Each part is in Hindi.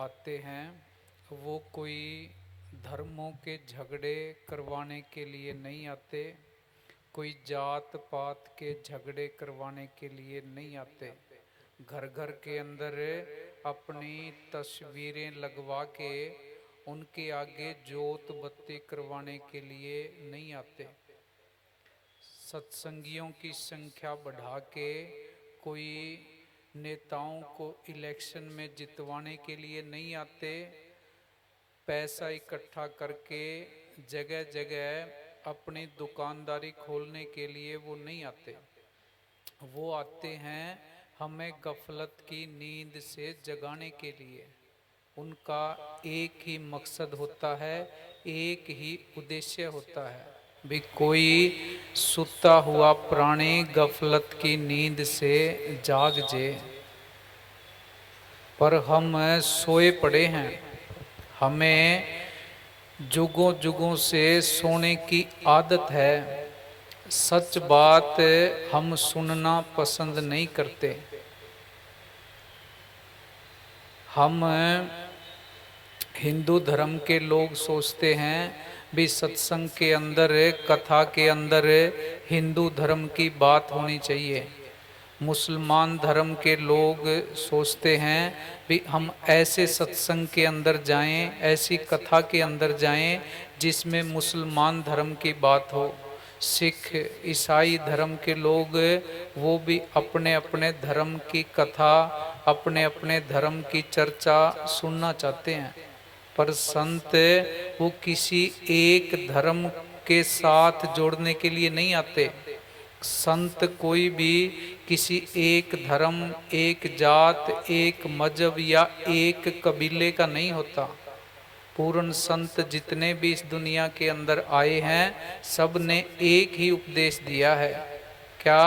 आते हैं वो कोई धर्मों के झगड़े करवाने के लिए नहीं आते, कोई जात पात के झगड़े करवाने के लिए नहीं आते। घर घर के अंदर अपनी तस्वीरें लगवा के उनके आगे जोत बत्ती करवाने के लिए नहीं आते। सत्संगियों की संख्या बढ़ा के कोई नेताओं को इलेक्शन में जितवाने के लिए नहीं आते। पैसा इकट्ठा करके जगह जगह अपनी दुकानदारी खोलने के लिए वो नहीं आते। वो आते हैं हमें गफलत की नींद से जगाने के लिए। उनका एक ही मकसद होता है, एक ही उद्देश्य होता है भी कोई सुता हुआ प्राणी गफलत की नींद से जाग जे। पर हम सोए पड़े हैं। हमें जुगों जुगों से सोने की आदत है। सच बात हम सुनना पसंद नहीं करते। हम हिंदू धर्म के लोग सोचते हैं भी सत्संग के अंदर, कथा के अंदर हिंदू धर्म की बात होनी चाहिए। मुसलमान धर्म के लोग सोचते हैं भी हम ऐसे सत्संग के अंदर जाएं, ऐसी कथा के अंदर जाएं जिसमें मुसलमान धर्म की बात हो। सिख ईसाई धर्म के लोग वो भी अपने अपने धर्म की कथा, अपने अपने धर्म की चर्चा सुनना चाहते हैं। पर संत वो किसी एक धर्म के साथ जोड़ने के लिए नहीं आते। संत कोई भी किसी एक धर्म, एक जात, एक मजहब या एक कबीले का नहीं होता। पूर्ण संत जितने भी इस दुनिया के अंदर आए हैं सब ने एक ही उपदेश दिया है। क्या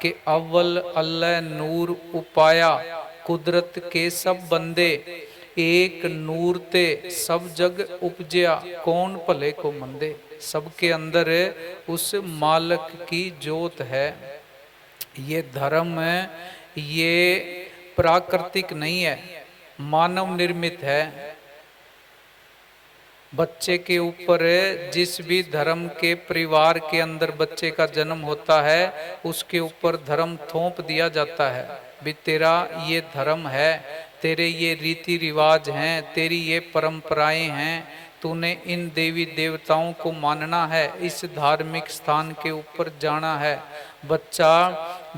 कि अव्वल अल्लाह नूर उपाया, कुदरत के सब बंदे एक नूर ते सब जग उपजया, कौन भले को मंदे। सबके अंदर उस मालक की जोत है। ये धर्म ये प्राकृतिक नहीं है, मानव निर्मित है। बच्चे के ऊपर जिस भी धर्म के परिवार के अंदर बच्चे का जन्म होता है उसके ऊपर धर्म थोप दिया जाता है भी तेरा ये धर्म है, तेरे ये रीति रिवाज हैं, तेरी ये परंपराएं हैं, तूने इन देवी देवताओं को मानना है, इस धार्मिक स्थान के ऊपर जाना है। बच्चा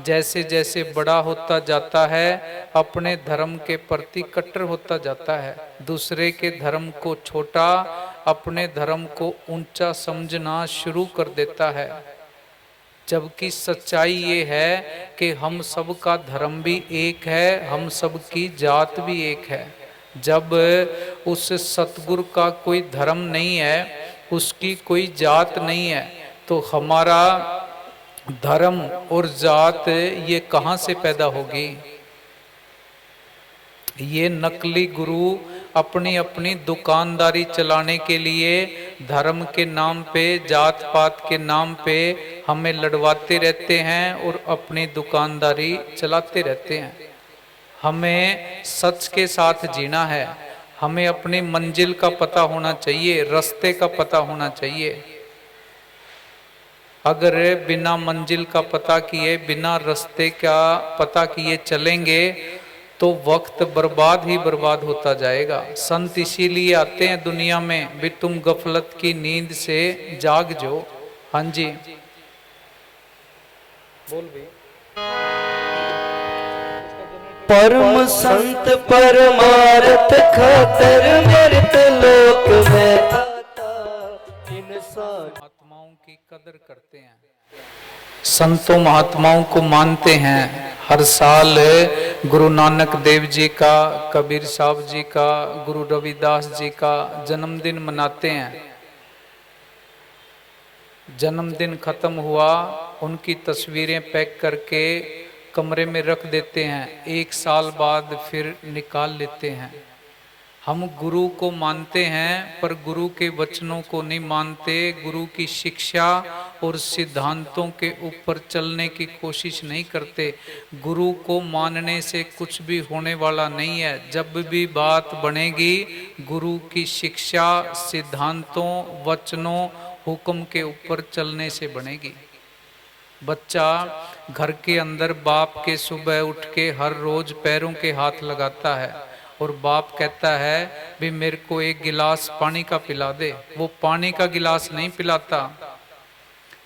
जैसे जैसे बड़ा होता जाता है अपने धर्म के प्रति कट्टर होता जाता है। दूसरे के धर्म को छोटा, अपने धर्म को ऊंचा समझना शुरू कर देता है। जबकि सच्चाई ये है कि हम सब का धर्म भी एक है, हम सब की जात भी एक है। जब उस सतगुरु का कोई धर्म नहीं है, उसकी कोई जात नहीं है, तो हमारा धर्म और जात ये कहाँ से पैदा होगी। ये नकली गुरु अपनी अपनी दुकानदारी चलाने के लिए धर्म के नाम पे, जात पात के नाम पे हमें लड़वाते रहते हैं और अपनी दुकानदारी चलाते रहते हैं। हमें सच के साथ जीना है। हमें अपनी मंजिल का पता होना चाहिए, रास्ते का पता होना चाहिए। अगर बिना मंजिल का पता किए, बिना रास्ते का पता किए चलेंगे तो वक्त बर्बाद ही बर्बाद होता जाएगा। संत इसीलिए आते हैं दुनिया में भी तुम गफलत की नींद से जाग जो। हाँ जी बोल भी। परम संत परमार्थ खातर मृत लोक में इंसान महात्माओं की कदर करते हैं, संतों महात्माओं को मानते हैं। हर साल गुरु नानक देव जी का, कबीर साहब जी का, गुरु रविदास जी का जन्मदिन मनाते हैं। जन्मदिन खत्म हुआ, उनकी तस्वीरें पैक करके कमरे में रख देते हैं, एक साल बाद फिर निकाल लेते हैं। हम गुरु को मानते हैं पर गुरु के वचनों को नहीं मानते, गुरु की शिक्षा और सिद्धांतों के ऊपर चलने की कोशिश नहीं करते। गुरु को मानने से कुछ भी होने वाला नहीं है। जब भी बात बनेगी गुरु की शिक्षा, सिद्धांतों, वचनों, हुक्म के ऊपर चलने से बनेगी। बच्चा घर के अंदर बाप के सुबह उठ के हर रोज पैरों के हाथ लगाता है और बाप कहता है भी मेरे को एक गिलास पानी का पिला दे। वो पानी का गिलास नहीं पिलाता।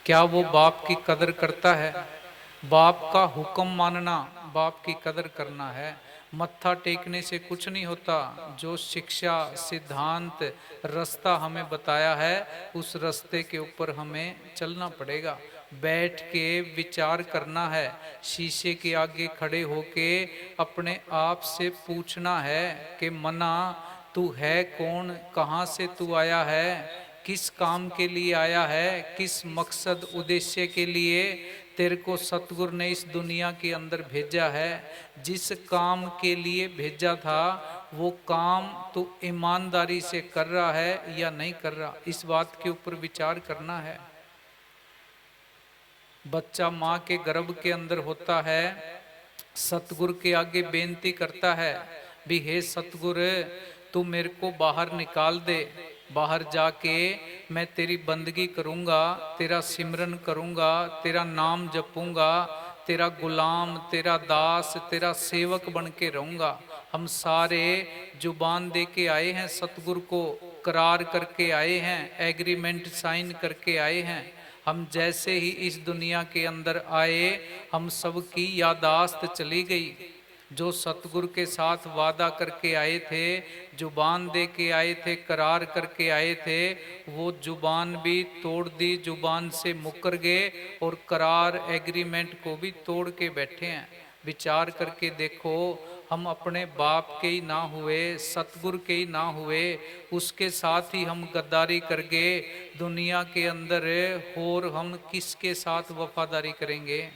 क्या वो बाप की कदर करता है? बाप का हुक्म मानना बाप की कदर करना है। मत्था टेकने से कुछ नहीं होता। जो शिक्षा, सिद्धांत, रास्ता हमें बताया है उस रास्ते के ऊपर हमें चलना पड़ेगा। बैठ के विचार करना है। शीशे के आगे खड़े होके अपने आप से पूछना है कि मना तू है कौन, कहाँ से तू आया है, किस काम के लिए आया है, किस मकसद उद्देश्य के लिए तेरे को सतगुरु ने इस दुनिया के अंदर भेजा है। जिस काम के लिए भेजा था वो काम तू ईमानदारी से कर रहा है या नहीं कर रहा, इस बात के ऊपर विचार करना है। बच्चा माँ के गर्भ के अंदर होता है, सतगुरु के आगे बेनती करता है भी हे सतगुरु तू मेरे को बाहर निकाल दे, बाहर जाके मैं तेरी बंदगी करूँगा, तेरा सिमरन करूँगा, तेरा नाम जपूँगा, तेरा गुलाम, तेरा दास, तेरा सेवक बन के रहूँगा। हम सारे जुबान दे के आए हैं, सतगुरु को करार करके आए हैं, एग्रीमेंट साइन करके आए हैं। हम जैसे ही इस दुनिया के अंदर आए हम सब की यादाश्त चली गई। जो सतगुरु के साथ वादा करके आए थे, जुबान दे के आए थे, करार करके आए थे, वो जुबान भी तोड़ दी, जुबान से मुकर गए और करार एग्रीमेंट को भी तोड़ के बैठे हैं। विचार करके देखो, हम अपने बाप के ही ना हुए, सतगुरु के ही ना हुए, उसके साथ ही हम गद्दारी कर गए दुनिया के अंदर, और हम किसके साथ वफादारी करेंगे?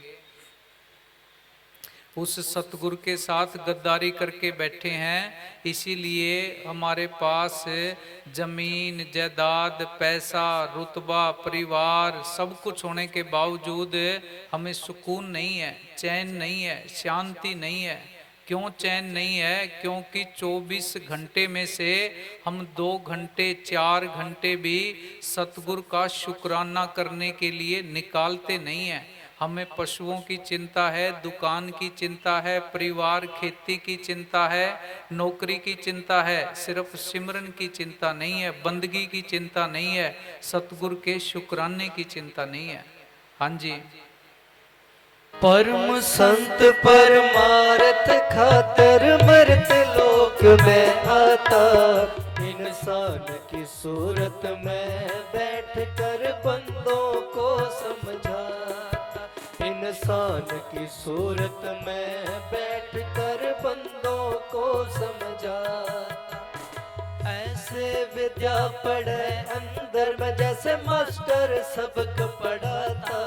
उस सतगुरु के साथ गद्दारी करके बैठे हैं। इसीलिए हमारे पास जमीन, जायदाद, पैसा, रुतबा, परिवार सब कुछ होने के बावजूद हमें सुकून नहीं है, चैन नहीं है, शांति नहीं है। क्यों चैन नहीं है? क्योंकि 24 घंटे में से हम 2 घंटे 4 घंटे भी सतगुरु का शुक्राना करने के लिए निकालते नहीं हैं। हमें पशुओं की चिंता है, दुकान की चिंता है, परिवार खेती की चिंता है, नौकरी की चिंता है, सिर्फ सिमरन की चिंता नहीं है, बंदगी की चिंता नहीं है, सतगुरु के शुक्राने की चिंता नहीं है। हाँ जी। परम संत परमार्थ खातर मर्त लोक में आता, इंसान की सूरत में बैठ कर बंदों को समझाता, इंसान की सूरत में बैठ कर बंदों को समझाता। ऐसे विद्या पढ़े अंदर में जैसे मास्टर सबक पढ़ाता,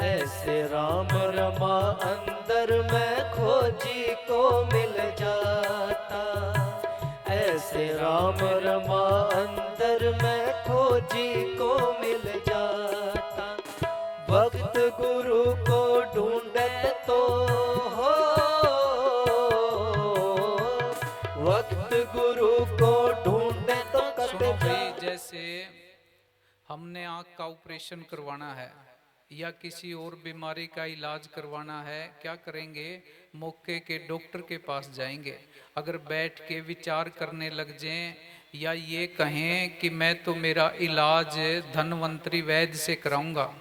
ऐसे राम रमा अंदर में खोजी को मिल जाता, ऐसे राम रमा अंदर में खोजी को मिल जाता। वक्त गुरु को ढूंढे तो हो, वक्त गुरु को ढूंढे तो सुनो भाई, जैसे हमने आंख का ऑपरेशन करवाना है या किसी और बीमारी का इलाज करवाना है, क्या करेंगे? मौके के डॉक्टर के पास जाएंगे। अगर बैठ के विचार करने लग जाएं या ये कहें कि मैं तो मेरा इलाज धनवंतरी वैद्य से कराऊंगा,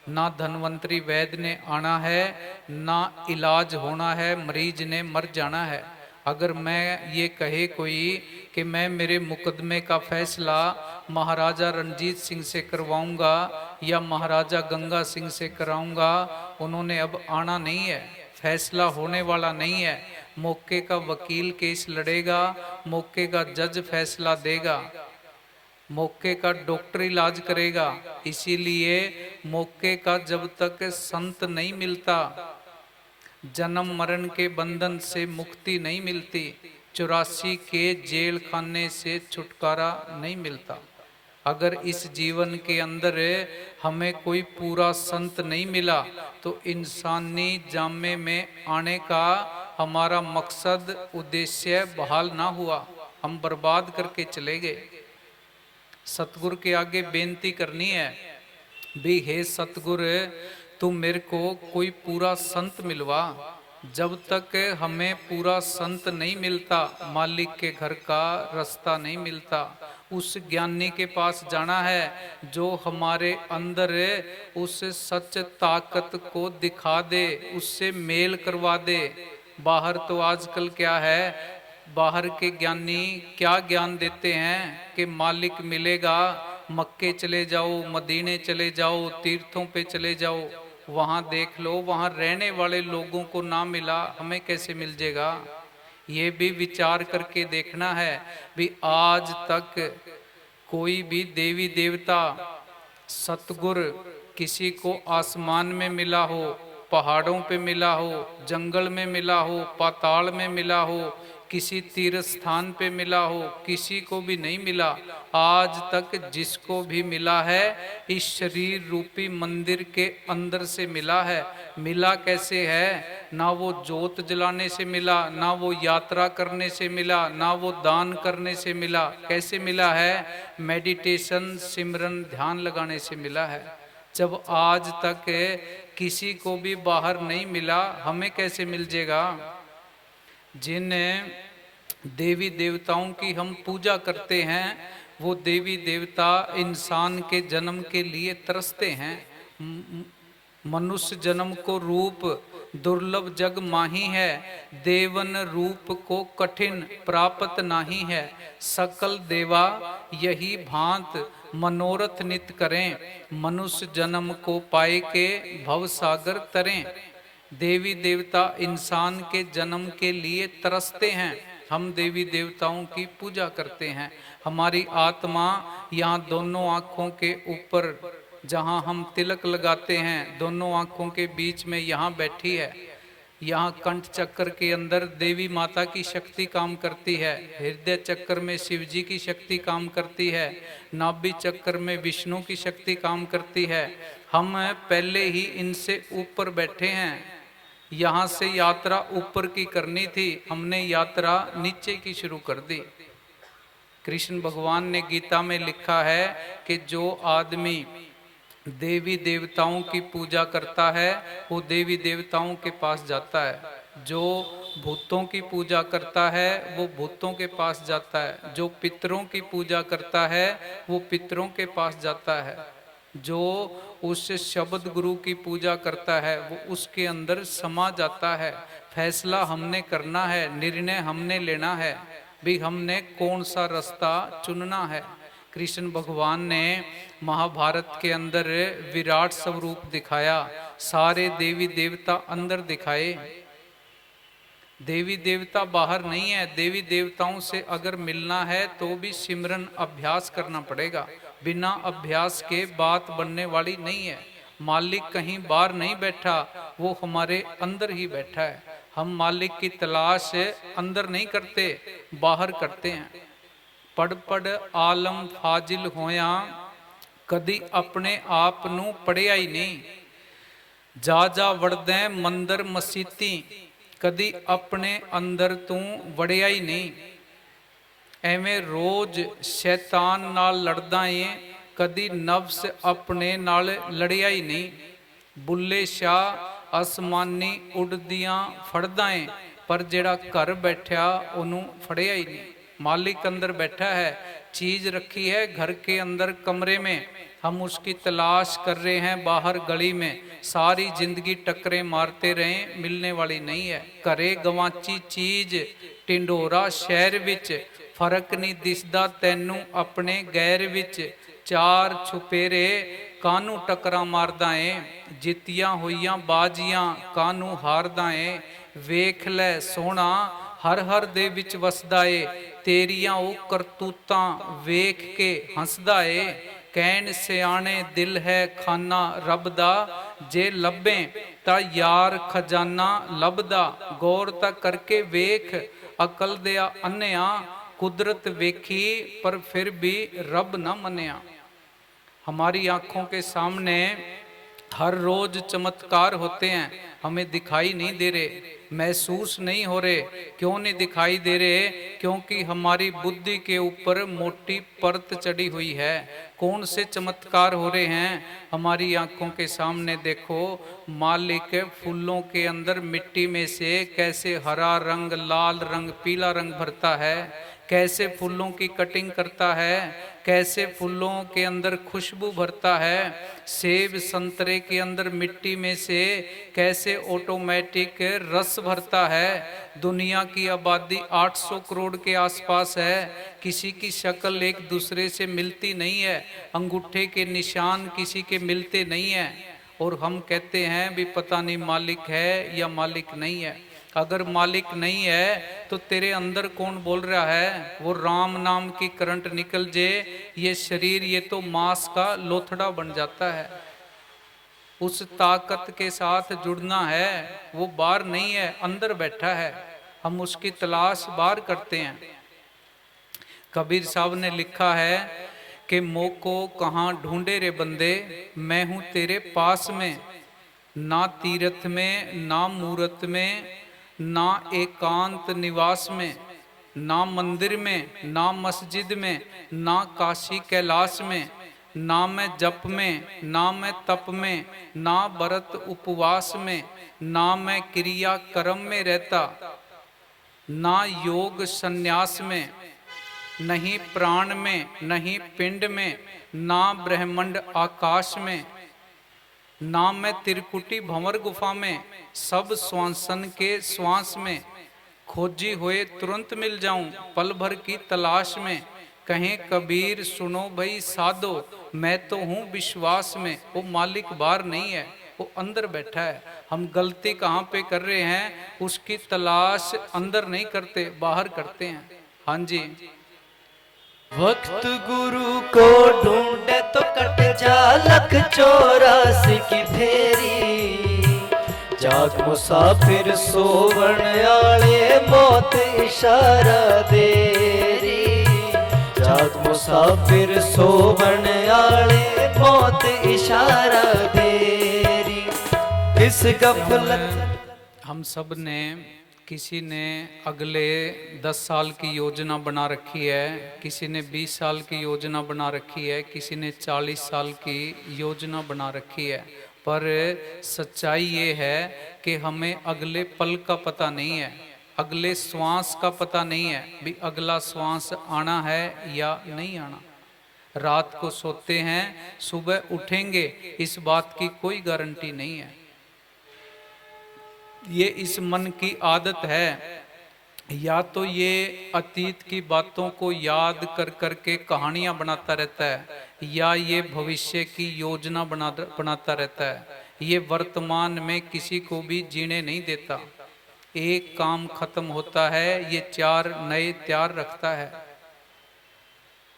ना धनवंतरी वैद्य ने आना है, ना इलाज होना है, मरीज ने मर जाना है। अगर मैं ये कहे कोई कि मैं मेरे मुकदमे का फैसला महाराजा रणजीत सिंह से करवाऊंगा या महाराजा गंगा सिंह से कराऊंगा, उन्होंने अब आना नहीं है, फैसला होने वाला नहीं है। मौके का वकील केस लड़ेगा, मौके का जज फैसला देगा, मौके का डॉक्टर इलाज करेगा। इसीलिए मौके का जब तक संत नहीं मिलता, जन्म मरण के बंधन से मुक्ति नहीं मिलती। 84 के जेल खाने से छुटकारा नहीं मिलता। अगर इस जीवन के अंदर हमें कोई पूरा संत नहीं मिला तो इंसानी जामे में आने का हमारा मकसद उद्देश्य बहाल ना हुआ, हम बर्बाद करके चले गए। सतगुरु के आगे बेनती करनी है भी हे सतगुर तू मेरे को कोई पूरा संत मिलवा। जब तक हमें पूरा संत नहीं मिलता, मालिक के घर का रास्ता नहीं मिलता। उस ज्ञानी के पास जाना है जो हमारे अंदर उस सच ताकत को दिखा दे, उससे मेल करवा दे। बाहर तो आजकल क्या है, बाहर के ज्ञानी क्या ज्ञान देते हैं कि मालिक मिलेगा, मक्के चले जाओ, मदीने चले जाओ, तीर्थों पे चले जाओ, वहाँ देख लो, वहाँ रहने वाले लोगों को ना मिला, हमें कैसे मिल जाएगा। ये भी विचार करके देखना है भी आज तक कोई भी देवी देवता सतगुर किसी को आसमान में मिला हो, पहाड़ों पे मिला हो, जंगल में मिला हो, पाताल में मिला हो, किसी तीर्थ स्थान पे मिला हो, किसी को भी नहीं मिला। आज तक जिसको भी मिला है इस शरीर रूपी मंदिर के अंदर से मिला है। मिला कैसे है, ना वो जोत जलाने से मिला, ना वो यात्रा करने से मिला, ना वो दान करने से मिला। कैसे मिला है, मेडिटेशन सिमरन ध्यान लगाने से मिला है। जब आज तक किसी को भी बाहर नहीं मिला, हमें कैसे मिल जाएगा। जिन देवी देवताओं की हम पूजा करते हैं वो देवी देवता इंसान के जन्म के लिए तरसते हैं। मनुष्य जन्म को रूप दुर्लभ जग माही है, देवन रूप को कठिन प्राप्त नाही है। सकल देवा यही भांत मनोरथ नित करें, मनुष्य जन्म को पाए के भव सागर तरें। देवी देवता इंसान के जन्म के लिए तरसते हैं, हम देवी देवताओं की पूजा करते हैं। हमारी आत्मा यहाँ दोनों आँखों के ऊपर जहाँ हम तिलक लगाते हैं, दोनों आँखों के बीच में यहाँ बैठी है। यहाँ कंठ चक्र के अंदर देवी माता की शक्ति काम करती है, हृदय चक्र में शिव जी की शक्ति काम करती है, नाभि चक्र में विष्णु की शक्ति काम करती है। हम पहले ही इनसे ऊपर बैठे हैं। यहाँ से यात्रा ऊपर की करनी थी, हमने यात्रा नीचे की शुरू कर दी। कृष्ण भगवान ने गीता में लिखा है कि जो आदमी देवी देवताओं की पूजा करता है वो देवी देवताओं के पास जाता है, जो भूतों की पूजा करता है वो भूतों के पास जाता है, जो पितरों की पूजा करता है वो पितरों के पास जाता है, जो उस शब्द गुरु की पूजा करता है वो उसके अंदर समा जाता है। फैसला हमने करना है, निर्णय हमने लेना है भी हमने कौन सा रास्ता चुनना है। कृष्ण भगवान ने महाभारत के अंदर विराट स्वरूप दिखाया, सारे देवी देवता अंदर दिखाए। देवी देवता बाहर नहीं है, देवी देवताओं से अगर मिलना है तो भी सिमरन अभ्यास करना पड़ेगा, बिना अभ्यास के बात बनने वाली नहीं है। मालिक कहीं बाहर नहीं बैठा, वो हमारे अंदर ही बैठा है। हम मालिक की तलाश अंदर नहीं करते, बाहर करते हैं। पढ़ पढ़ आलम फाजिल होया, कदी अपने आप नू पढ़िया ही नहीं। जा जा वड़दे मंदिर मसीती, कदी अपने अंदर तू वड़िया ही नहीं। एवें रोज शैतान नाल लड़दा है, कदी नफ्स अपने नाल लड़िया ही नहीं। बुल्ले शाह आसमानी उड़दियां फड़दा है, पर जेड़ा घर बैठा ओनू फड़िया ही नहीं। मालिक अंदर बैठा है, चीज रखी है घर के अंदर कमरे में, हम उसकी तलाश कर रहे हैं बाहर गली में। सारी जिंदगी टक्करें मारते रहे, मिलने वाली नहीं है। घरे गवाची चीज टिंडोरा शहर विच, फर्क नहीं दिसदा तैनू अपने गैर विच। चार छुपेरे कानू टकरा मारदा है, जितियां होइयां बाजियां कानू हारदा है। वेख लै सोहना हर हर दे विच वसदा है, तेरियां ओ करतूतां वेख के हंसदा है। कैन सियाने दिल है खाना रब दा, जे लभे ता यार खजाना लभदा, गौर ता करके वेख अकल दिया अन्या, कुदरत वेखी पर फिर भी रब न मन्या। हमारी आंखों के सामने हर रोज चमत्कार होते हैं, हमें दिखाई नहीं दे रहे, महसूस नहीं हो रहे। क्यों नहीं दिखाई दे रहे? क्योंकि हमारी बुद्धि के ऊपर मोटी परत चढ़ी हुई है। कौन से चमत्कार हो रहे हैं हमारी आंखों के सामने? देखो, मालिक फूलों के अंदर मिट्टी में से कैसे हरा रंग, लाल रंग, पीला रंग भरता है, कैसे फूलों की कटिंग करता है, कैसे फूलों के अंदर खुशबू भरता है। सेब संतरे के अंदर मिट्टी में से कैसे ऑटोमेटिक रस भरता है। दुनिया की आबादी 800 करोड़ के आसपास है, किसी की शक्ल एक दूसरे से मिलती नहीं है, अंगूठे के निशान किसी के मिलते नहीं है, और हम कहते हैं भी पता नहीं मालिक है या मालिक नहीं है। अगर मालिक नहीं है तो तेरे अंदर कौन बोल रहा है? वो राम नाम की करंट निकल जे, ये शरीर ये तो मांस का लोथड़ा बन जाता है। उस ताकत के साथ जुड़ना है, वो बाहर नहीं है, अंदर बैठा है। हम उसकी तलाश बाहर करते हैं। कबीर साहब ने लिखा है कि मोको कहाँ ढूंढे रे बंदे, मैं हूं तेरे पास में। ना तीर्थ में, ना मूरत में, ना एकांत निवास में, ना मंदिर में, ना मस्जिद में, ना काशी कैलाश में, ना मैं जप में, ना मैं तप में, ना व्रत उपवास में, ना मैं क्रिया कर्म में रहता, ना योग संन्यास में, नहीं प्राण में, नहीं पिंड में, ना ब्रह्मंड आकाश में, ना मैं त्रिकुटी भंवर गुफा में, सब श्वासन के श्वास में, खोजी हुए तुरंत मिल जाऊं पल भर की तलाश में। कहें कबीर सुनो भाई साधो, मैं तो हूं विश्वास में। वो मालिक बाहर नहीं है, वो अंदर बैठा है। हम गलती कहाँ पे कर रहे हैं? उसकी तलाश अंदर नहीं करते, बाहर करते हैं। हाँ जी। वक्त गुरु को ढूंढे तो कट जा लख 84 की फेरी, जाग मुसाफिर सोवण आले मौत इशारा देरी, जाग मुसाफिर सोवण आले मौत इशारा देरी। इस गफलत हम सब ने, किसी ने अगले 10 साल की योजना बना रखी है, किसी ने 20 साल की योजना बना रखी है, किसी ने 40 साल की योजना बना रखी है। पर सच्चाई ये है कि हमें अगले पल का पता नहीं है, अगले श्वास का पता नहीं है भी अगला श्वास आना है या नहीं आना। रात को सोते हैं, सुबह उठेंगे, इस बात की कोई गारंटी नहीं है। ये इस मन की आदत है, या तो ये अतीत की बातों को याद कर करके कहानियां बनाता रहता है, या ये भविष्य की योजना बनाता रहता है। ये वर्तमान में किसी को भी जीने नहीं देता। एक काम खत्म होता है, ये 4 नए तैयार रखता है।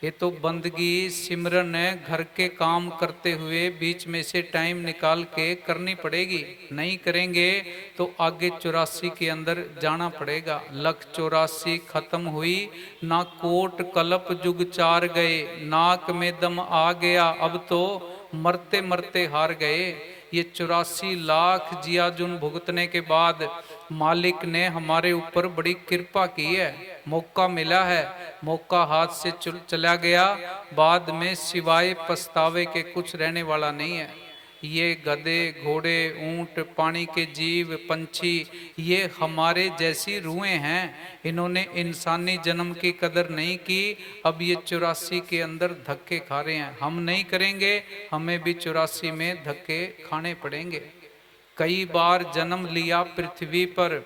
ये तो बंदगी सिमरन घर के काम करते हुए बीच में से टाइम निकाल के करनी पड़ेगी। नहीं करेंगे तो आगे 84 के अंदर जाना पड़ेगा। लख 84 खत्म हुई, ना कोट कलप जुग 4 गए, नाक में दम आ गया, अब तो मरते मरते हार गए। ये 84 लाख जिया जुन भुगतने के बाद मालिक ने हमारे ऊपर बड़ी कृपा की है। मौका मिला है, मौका हाथ से चला गया, बाद में सिवाय पछतावे के कुछ रहने वाला नहीं है। ये गधे, घोड़े, ऊंट, पानी के जीव, पंछी, ये हमारे जैसी रूहें हैं। इन्होंने इंसानी जन्म की कदर नहीं की, अब ये 84 के अंदर धक्के खा रहे हैं। हम नहीं करेंगे, हमें भी 84 में धक्के खाने पड़ेंगे। कई बार जन्म लिया पृथ्वी पर,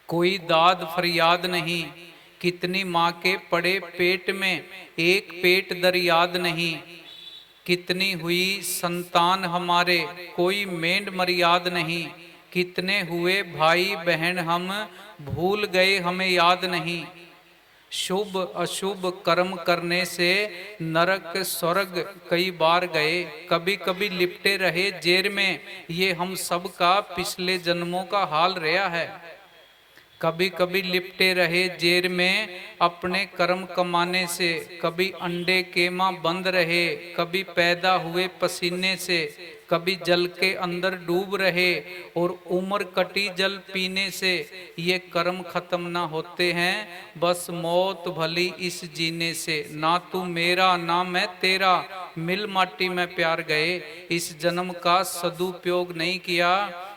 कोई दाद फरियाद नहीं। कितनी माँ के पड़े पेट में, एक पेट दरियाद नहीं। कितनी हुई संतान हमारे, कोई मेंढ मर्याद नहीं। कितने हुए भाई बहन हम, भूल गए हमें याद नहीं। शुभ अशुभ कर्म करने से नरक स्वर्ग कई बार गए, कभी कभी लिपटे रहे जेर में, ये हम सब का पिछले जन्मों का हाल रहा है। कभी कभी लिपटे रहे जेर में अपने कर्म कमाने से, कभी अंडे केमा बंद रहे, कभी पैदा हुए पसीने से, कभी जल के अंदर डूब रहे और उम्र कटी जल पीने से। ये कर्म खत्म ना होते हैं, बस मौत भली इस जीने से। ना तू मेरा ना मैं तेरा, मिल माटी में प्यार गए। इस जन्म का सदुपयोग नहीं किया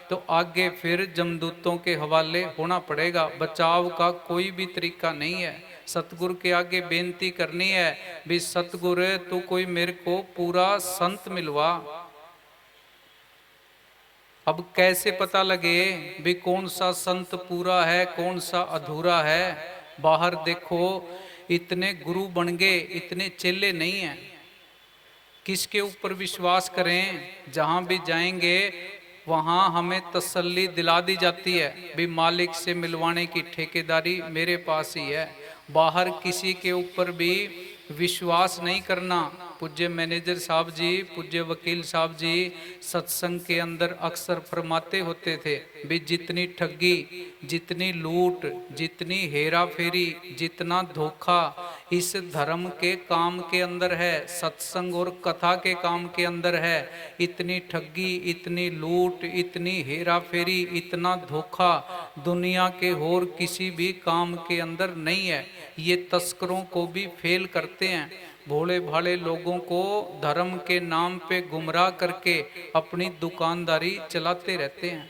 तो आगे फिर जमदूतों के हवाले होना पड़ेगा। बचाव का कोई भी तरीका नहीं है। सतगुरु के आगे बेनती करनी है भी सतगुरु तू कोई मेरे को पूरा संत मिलवा। अब कैसे पता लगे भी कौन सा संत पूरा है कौन सा अधूरा है? बाहर देखो इतने गुरु बन गए, इतने चेले नहीं हैं। किसके ऊपर विश्वास करें? जहां भी जाएंगे वहां हमें तसल्ली दिला दी जाती है भी मालिक से मिलवाने की ठेकेदारी मेरे पास ही है। बाहर किसी के ऊपर भी विश्वास नहीं करना। पूज्य मैनेजर साहब जी, पूज्य वकील साहब जी सत्संग के अंदर अक्सर फरमाते होते थे भी जितनी ठगी, जितनी लूट, जितनी हेरा फेरी, जितना धोखा इस धर्म के काम के अंदर है, सत्संग और कथा के काम के अंदर है, इतनी ठगी, इतनी लूट, इतनी हेरा फेरी, इतना धोखा दुनिया के और किसी भी काम के अंदर नहीं है। ये तस्करों को भी फेल करते हैं। भोले भाले लोगों को धर्म के नाम पे गुमराह करके अपनी दुकानदारी चलाते रहते हैं।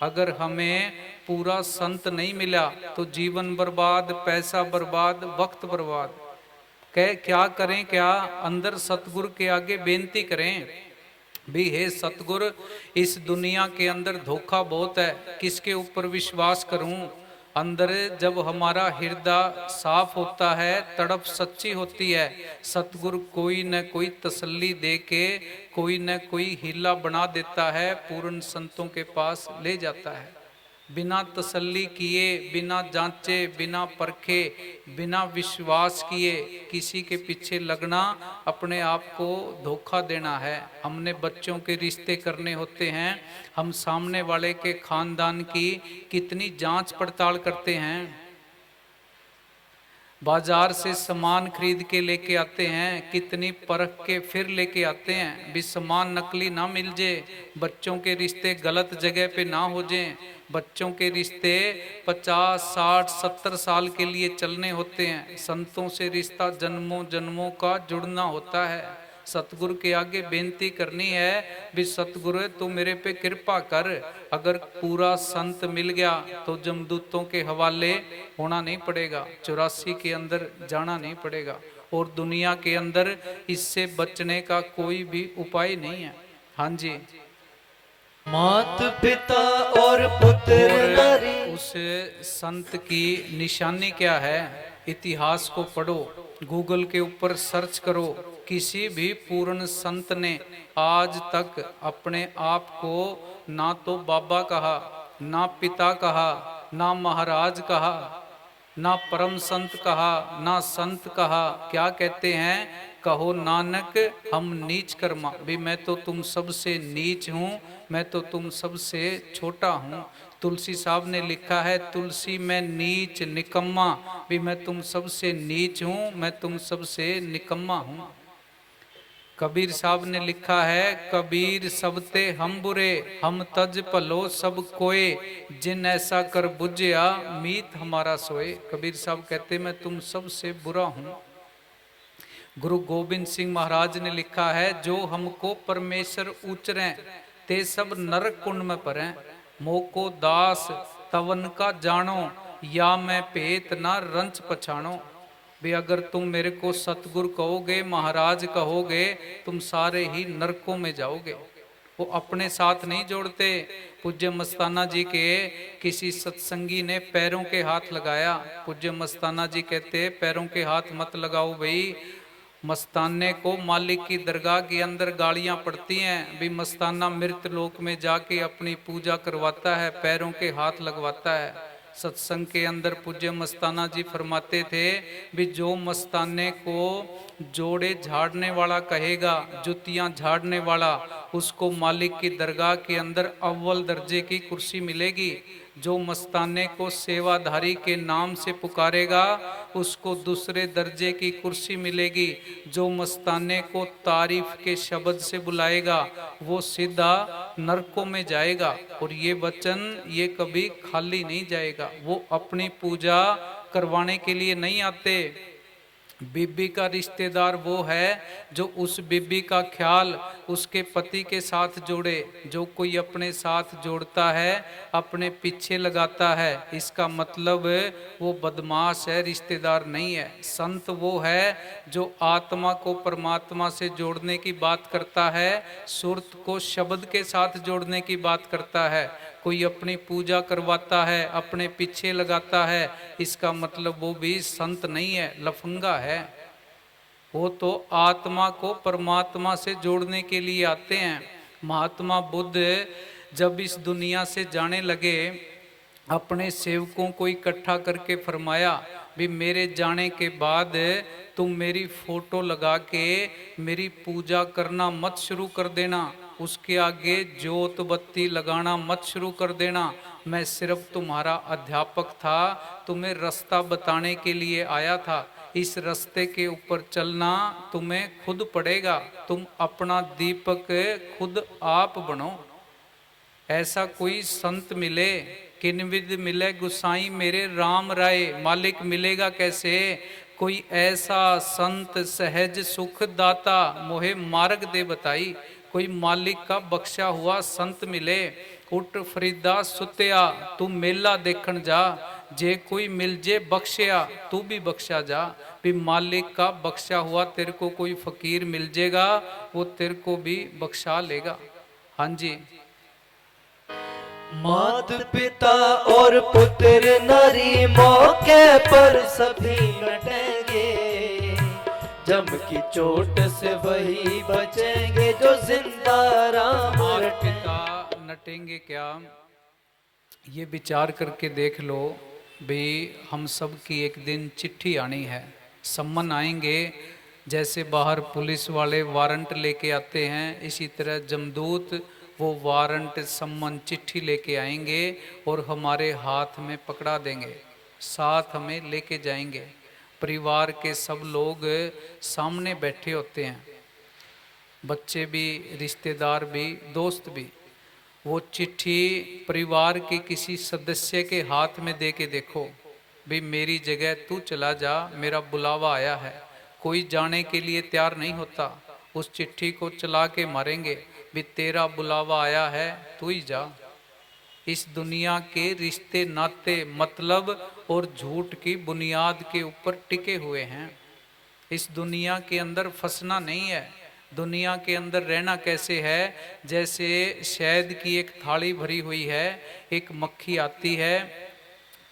अगर हमें पूरा संत नहीं मिला तो जीवन बर्बाद, पैसा बर्बाद, वक्त बर्बाद। क्या करें? क्या अंदर सतगुरु के आगे बेनती करें भी हे सतगुरु इस दुनिया के अंदर धोखा बहुत है, किसके ऊपर विश्वास करूं? अंदर जब हमारा हृदय साफ होता है, तड़प सच्ची होती है, सतगुरु कोई न कोई तसल्ली दे के कोई न कोई हीला बना देता है, पूर्ण संतों के पास ले जाता है। बिना तसल्ली किए, बिना जांचे, बिना परखे, बिना विश्वास किए किसी के पीछे लगना अपने आप को धोखा देना है। हमने बच्चों के रिश्ते करने होते हैं, हम सामने वाले के खानदान की कितनी जांच पड़ताल करते हैं। बाजार से सामान खरीद के लेके आते हैं, कितनी परख के फिर लेके आते हैं भी सामान नकली ना मिल जाए, बच्चों के रिश्ते गलत जगह पे ना हो जाएं। बच्चों के रिश्ते 50, 60, 70 साल के लिए चलने होते हैं। संतों से रिश्ता जन्मों जन्मों का जुड़ना होता है। सतगुरु के आगे बेनती करनी है भी सतगुरु तू मेरे पे कृपा कर। अगर पूरा संत मिल गया तो जमदूतों के हवाले होना नहीं पड़ेगा, 84 के अंदर जाना नहीं पड़ेगा, और दुनिया के अंदर इससे बचने का कोई भी उपाय नहीं है। हाँ जी, मात पिता और पुत्र नारी। उस संत की निशानी क्या है? इतिहास को पढ़ो, गूगल के ऊपर सर्च करो। किसी भी पूर्ण संत ने आज तक अपने आप को ना तो बाबा कहा, ना पिता कहा, ना महाराज कहा, ना परम संत कहा, ना संत कहा। क्या कहते हैं? कहो नानक हम नीच कर्मा, भी मैं तो तुम सबसे नीच हूँ, मैं तो तुम सबसे छोटा हूँ। तुलसी साहब ने लिखा है तुलसी मैं नीच निकम्मा, भी मैं तुम सबसे नीच हूँ, मैं तुम सबसे निकम्मा हूँ। कबीर साहब ने लिखा है कबीर सबते हम बुरे, हम तज भलो सब कोय, जिन ऐसा कर बुझिया मीत हमारा सोए। कबीर साहब कहते मैं तुम सबसे बुरा हूँ। गुरु गोविंद सिंह महाराज ने लिखा है जो हमको परमेश्वर उचरे ते सब नरक कुंड में पड़े, मोको दास तवन का जानो, या मैं पेत ना रंच पछाणो। भी अगर तुम मेरे को सतगुरु कहोगे, महाराज कहोगे, तुम सारे ही नरकों में जाओगे। वो अपने साथ नहीं जोड़ते। पूज्य मस्ताना जी के किसी सत्संगी ने पैरों के हाथ लगाया। पूज्य मस्ताना जी कहते पैरों के हाथ मत लगाओ भाई, मस्ताने को मालिक की दरगाह के अंदर गालियां पड़ती हैं। भी मस्ताना मृत लोक में जाके अपनी पूजा करवाता है, पैरों के हाथ लगवाता है। सत्संग के अंदर पूज्य मस्ताना जी फरमाते थे भी जो मस्ताने को जोड़े झाड़ने वाला कहेगा, जुतियां झाड़ने वाला, उसको मालिक की दरगाह के अंदर अव्वल दर्जे की कुर्सी मिलेगी। जो मस्ताने को सेवाधारी के नाम से पुकारेगा उसको दूसरे दर्जे की कुर्सी मिलेगी। जो मस्ताने को तारीफ के शब्द से बुलाएगा वो सीधा नरकों में जाएगा। और ये वचन ये कभी खाली नहीं जाएगा। वो अपनी पूजा करवाने के लिए नहीं आते। बीबी का रिश्तेदार वो है जो उस बीबी का ख्याल उसके पति के साथ जोड़े। जो कोई अपने साथ जोड़ता है अपने पीछे लगाता है, इसका मतलब वो बदमाश है, रिश्तेदार नहीं है। संत वो है जो आत्मा को परमात्मा से जोड़ने की बात करता है, सुरत को शब्द के साथ जोड़ने की बात करता है। कोई अपनी पूजा करवाता है, अपने पीछे लगाता है, इसका मतलब वो भी संत नहीं है, लफंगा है। वो तो आत्मा को परमात्मा से जोड़ने के लिए आते हैं। महात्मा बुद्ध जब इस दुनिया से जाने लगे, अपने सेवकों को इकट्ठा करके फरमाया भी मेरे जाने के बाद तुम मेरी फोटो लगा के मेरी पूजा करना मत शुरू कर देना, उसके आगे जोत बत्ती लगाना मत शुरू कर देना। मैं सिर्फ तुम्हारा अध्यापक था, तुम्हें रास्ता बताने के लिए आया था। इस रास्ते के ऊपर चलना तुम्हें खुद पड़ेगा। तुम अपना दीपक खुद आप बनो। ऐसा कोई संत मिले, किनविद मिले गुसाई मेरे राम राय। मालिक मिलेगा कैसे? कोई ऐसा संत सहज सुख दाता मोहे मार्ग दे बताई। कोई मालिक का बख्शा हुआ संत मिले। उठ फरीदा सुत्या तू मेला देखन जा, जे कोई मिल जे बख्शिया तू भी बख्शा जा। भी मालिक का बख्शा हुआ तेरे को कोई फकीर मिल जेगा, वो तेरे को भी बख्शा लेगा। हाँ जी। मात पिता और पुत्र नारी मौके पर सभी लटेंगे, जम की चोट से वही बचेंगे जो जिंदा राम पिता नटेंगे क्या? ये विचार करके देख लो भाई, हम सब की एक दिन चिट्ठी आनी है, सम्मन आएंगे। जैसे बाहर पुलिस वाले वारंट लेके आते हैं, इसी तरह जमदूत वो वारंट सम्मन चिट्ठी लेके आएंगे और हमारे हाथ में पकड़ा देंगे, साथ हमें लेके जाएंगे। परिवार के सब लोग सामने बैठे होते हैं, बच्चे भी, रिश्तेदार भी, दोस्त भी। वो चिट्ठी परिवार के किसी सदस्य के हाथ में दे के देखो, भाई मेरी जगह तू चला जा, मेरा बुलावा आया है। कोई जाने के लिए तैयार नहीं होता, उस चिट्ठी को चला के मारेंगे, भी तेरा बुलावा आया है तू ही जा। इस दुनिया के रिश्ते नाते मतलब और झूठ की बुनियाद के ऊपर टिके हुए हैं। इस दुनिया के अंदर फंसना नहीं है। दुनिया के अंदर रहना कैसे है? जैसे शहद की एक थाली भरी हुई है, एक मक्खी आती है,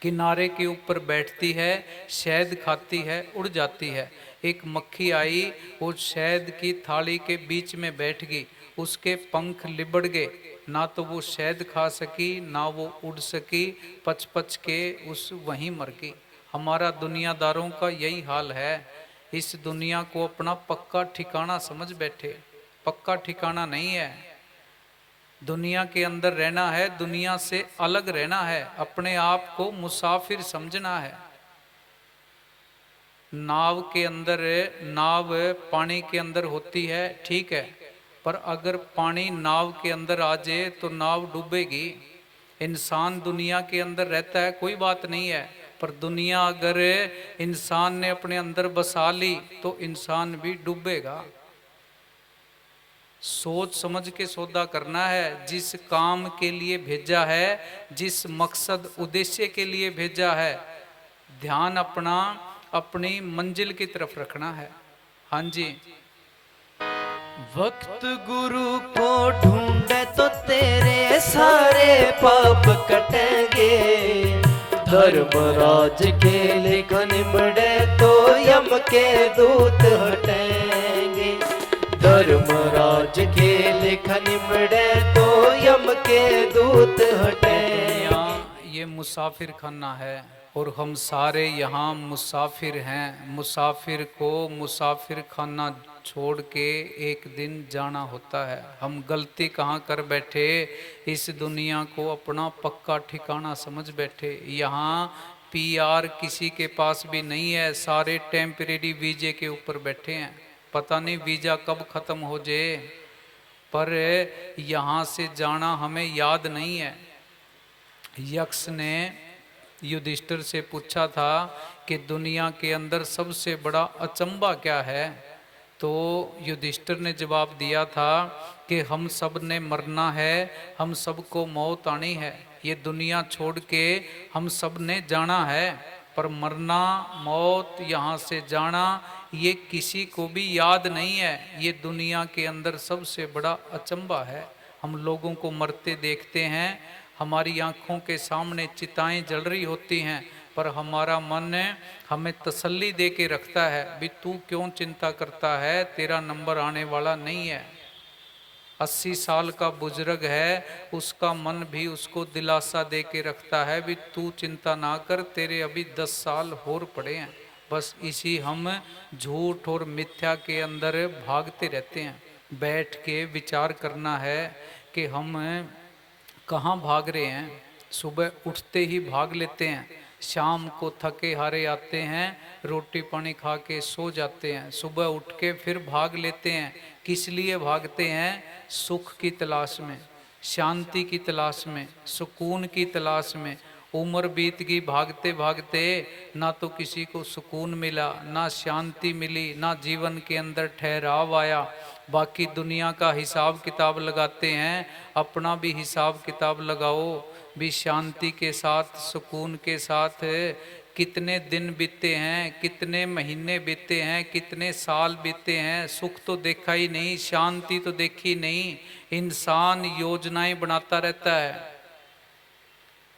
किनारे के ऊपर बैठती है, शहद खाती है, उड़ जाती है। एक मक्खी आई, वो शहद की थाली के बीच में बैठ गई, उसके पंख लिबड़ गए, ना तो वो शहद खा सकी ना वो उड़ सकी, पच पच के उस वहीं मर गई। हमारा दुनियादारों का यही हाल है। इस दुनिया को अपना पक्का ठिकाना समझ बैठे, पक्का ठिकाना नहीं है। दुनिया के अंदर रहना है, दुनिया से अलग रहना है, अपने आप को मुसाफिर समझना है। नाव के अंदर, नाव पानी के अंदर होती है, ठीक है, पर अगर पानी नाव के अंदर आ जाए तो नाव डूबेगी। इंसान दुनिया के अंदर रहता है, कोई बात नहीं है, पर दुनिया अगर इंसान ने अपने अंदर बसा ली तो इंसान भी डूबेगा। सोच समझ के सौदा करना है। जिस काम के लिए भेजा है, जिस मकसद उद्देश्य के लिए भेजा है, ध्यान अपना अपनी मंजिल की तरफ रखना है। हाँ जी। वक्त गुरु को ढूंढे तो तेरे सारे पाप कटेंगे, धर्मराज के लेखन बढ़े तो यम के दूत हटेंगे, धर्मराज के लेखन बढ़े तो यम के दूत हटेंगे। ये मुसाफिर खाना है और हम सारे यहाँ मुसाफिर हैं। मुसाफिर को मुसाफिर खाना छोड़ के एक दिन जाना होता है। हम गलती कहाँ कर बैठे, इस दुनिया को अपना पक्का ठिकाना समझ बैठे। यहाँ पीआर किसी के पास भी नहीं है, सारे टेम्परेरी वीजे के ऊपर बैठे हैं। पता नहीं वीजा कब खत्म हो जाए, पर यहाँ से जाना हमें याद नहीं है। यक्ष ने युधिष्ठिर से पूछा था कि दुनिया के अंदर सबसे बड़ा अचंभा क्या है, तो युधिष्ठिर ने जवाब दिया था कि हम सब ने मरना है, हम सबको मौत आनी है। ये दुनिया छोड़ के हम सब ने जाना है, पर मरना, मौत, यहाँ से जाना ये किसी को भी याद नहीं है। ये दुनिया के अंदर सबसे बड़ा अचंभा है। हम लोगों को मरते देखते हैं, हमारी आंखों के सामने चिताएं जल रही होती हैं, पर हमारा मन हमें तसल्ली दे के रखता है, भी तू क्यों चिंता करता है, तेरा नंबर आने वाला नहीं है। 80 साल का बुजुर्ग है, उसका मन भी उसको दिलासा दे के रखता है, भी तू चिंता ना कर, तेरे अभी 10 साल और पड़े हैं। बस इसी हम झूठ और मिथ्या के अंदर भागते रहते हैं। बैठ के विचार करना है कि हम कहाँ भाग रहे हैं। सुबह उठते ही भाग लेते हैं, शाम को थके हारे आते हैं, रोटी पानी खा के सो जाते हैं, सुबह उठ के फिर भाग लेते हैं। किस लिए भागते हैं? सुख की तलाश में, शांति की तलाश में, सुकून की तलाश में। उम्र बीत गई भागते भागते, ना तो किसी को सुकून मिला, ना शांति मिली, ना जीवन के अंदर ठहराव आया। बाकी दुनिया का हिसाब किताब लगाते हैं, अपना भी हिसाब किताब लगाओ। भी शांति के साथ, सुकून के साथ कितने दिन बीते हैं, कितने महीने बीते हैं, कितने साल बीते हैं। सुख तो देखा ही नहीं, शांति तो देखी नहीं। इंसान योजनाएं बनाता रहता है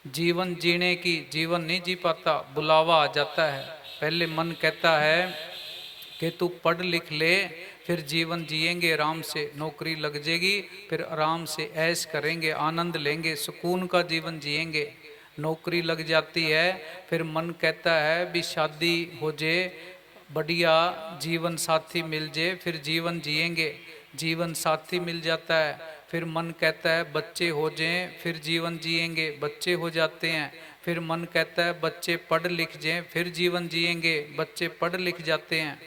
जीवन जीने की, जीवन नहीं जी पाता, बुलावा आ जाता है। पहले मन कहता है कि तू पढ़ लिख ले, फिर जीवन जिएंगे आराम से, नौकरी लग जाएगी, फिर आराम से ऐश करेंगे, आनंद लेंगे, सुकून का जीवन जिएंगे। नौकरी लग जाती है, फिर मन कहता है भी शादी हो जाए, बढ़िया जीवन साथी मिल जाए, फिर जीवन जिएंगे। जीवन साथी मिल जाता है, फिर मन कहता है बच्चे हो जाएं, फिर जीवन जिएंगे, बच्चे हो जाते हैं। फिर मन कहता है बच्चे पढ़ लिख जाएं, फिर जीवन जिएंगे, बच्चे पढ़ लिख जाते हैं।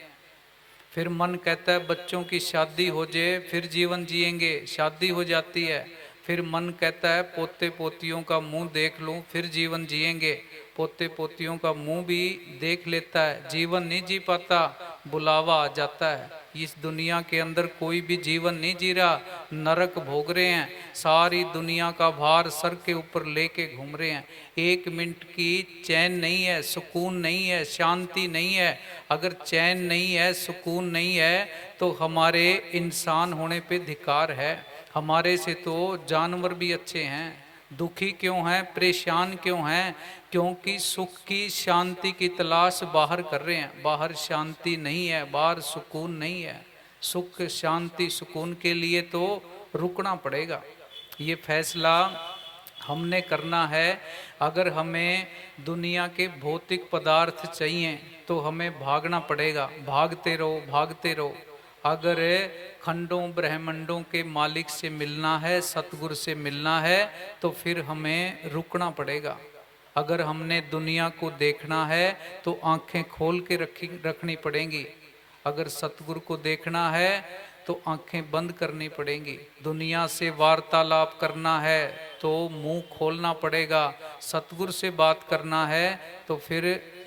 फिर मन कहता है बच्चों की शादी हो जाए, फिर जीवन जिएंगे, शादी हो जाती है। फिर मन कहता है पोते पोतियों का मुंह देख लूं, फिर जीवन जिएंगे, पोते पोतियों का मुंह भी देख लेता है, जीवन नहीं जी पाता, बुलावा आ जाता है। इस दुनिया के अंदर कोई भी जीवन नहीं जी रहा, नरक भोग रहे हैं, सारी दुनिया का भार सर के ऊपर लेके घूम रहे हैं। 1 मिनट की चैन नहीं है, सुकून नहीं है, शांति नहीं है। अगर चैन नहीं है, सुकून नहीं है, तो हमारे इंसान होने पे धिक्कार है। हमारे से तो जानवर भी अच्छे हैं। दुखी क्यों हैं, परेशान क्यों हैं? क्योंकि सुख की, शांति की तलाश बाहर कर रहे हैं। बाहर शांति नहीं है, बाहर सुकून नहीं है। सुख, शांति, सुकून के लिए तो रुकना पड़ेगा। ये फैसला हमने करना है। अगर हमें दुनिया के भौतिक पदार्थ चाहिए तो हमें भागना पड़ेगा, भागते रहो, भागते रहो। अगर खंडों ब्रह्मांडों के मालिक से मिलना है, सतगुरु से मिलना है, तो फिर हमें रुकना पड़ेगा। अगर हमने दुनिया को देखना है तो आंखें खोल के रखनी पड़ेंगी। अगर सतगुरु को देखना है तो आंखें बंद करनी पड़ेंगी। दुनिया से वार्तालाप करना है तो मुंह खोलना पड़ेगा। सतगुरु से बात करना है तो फिर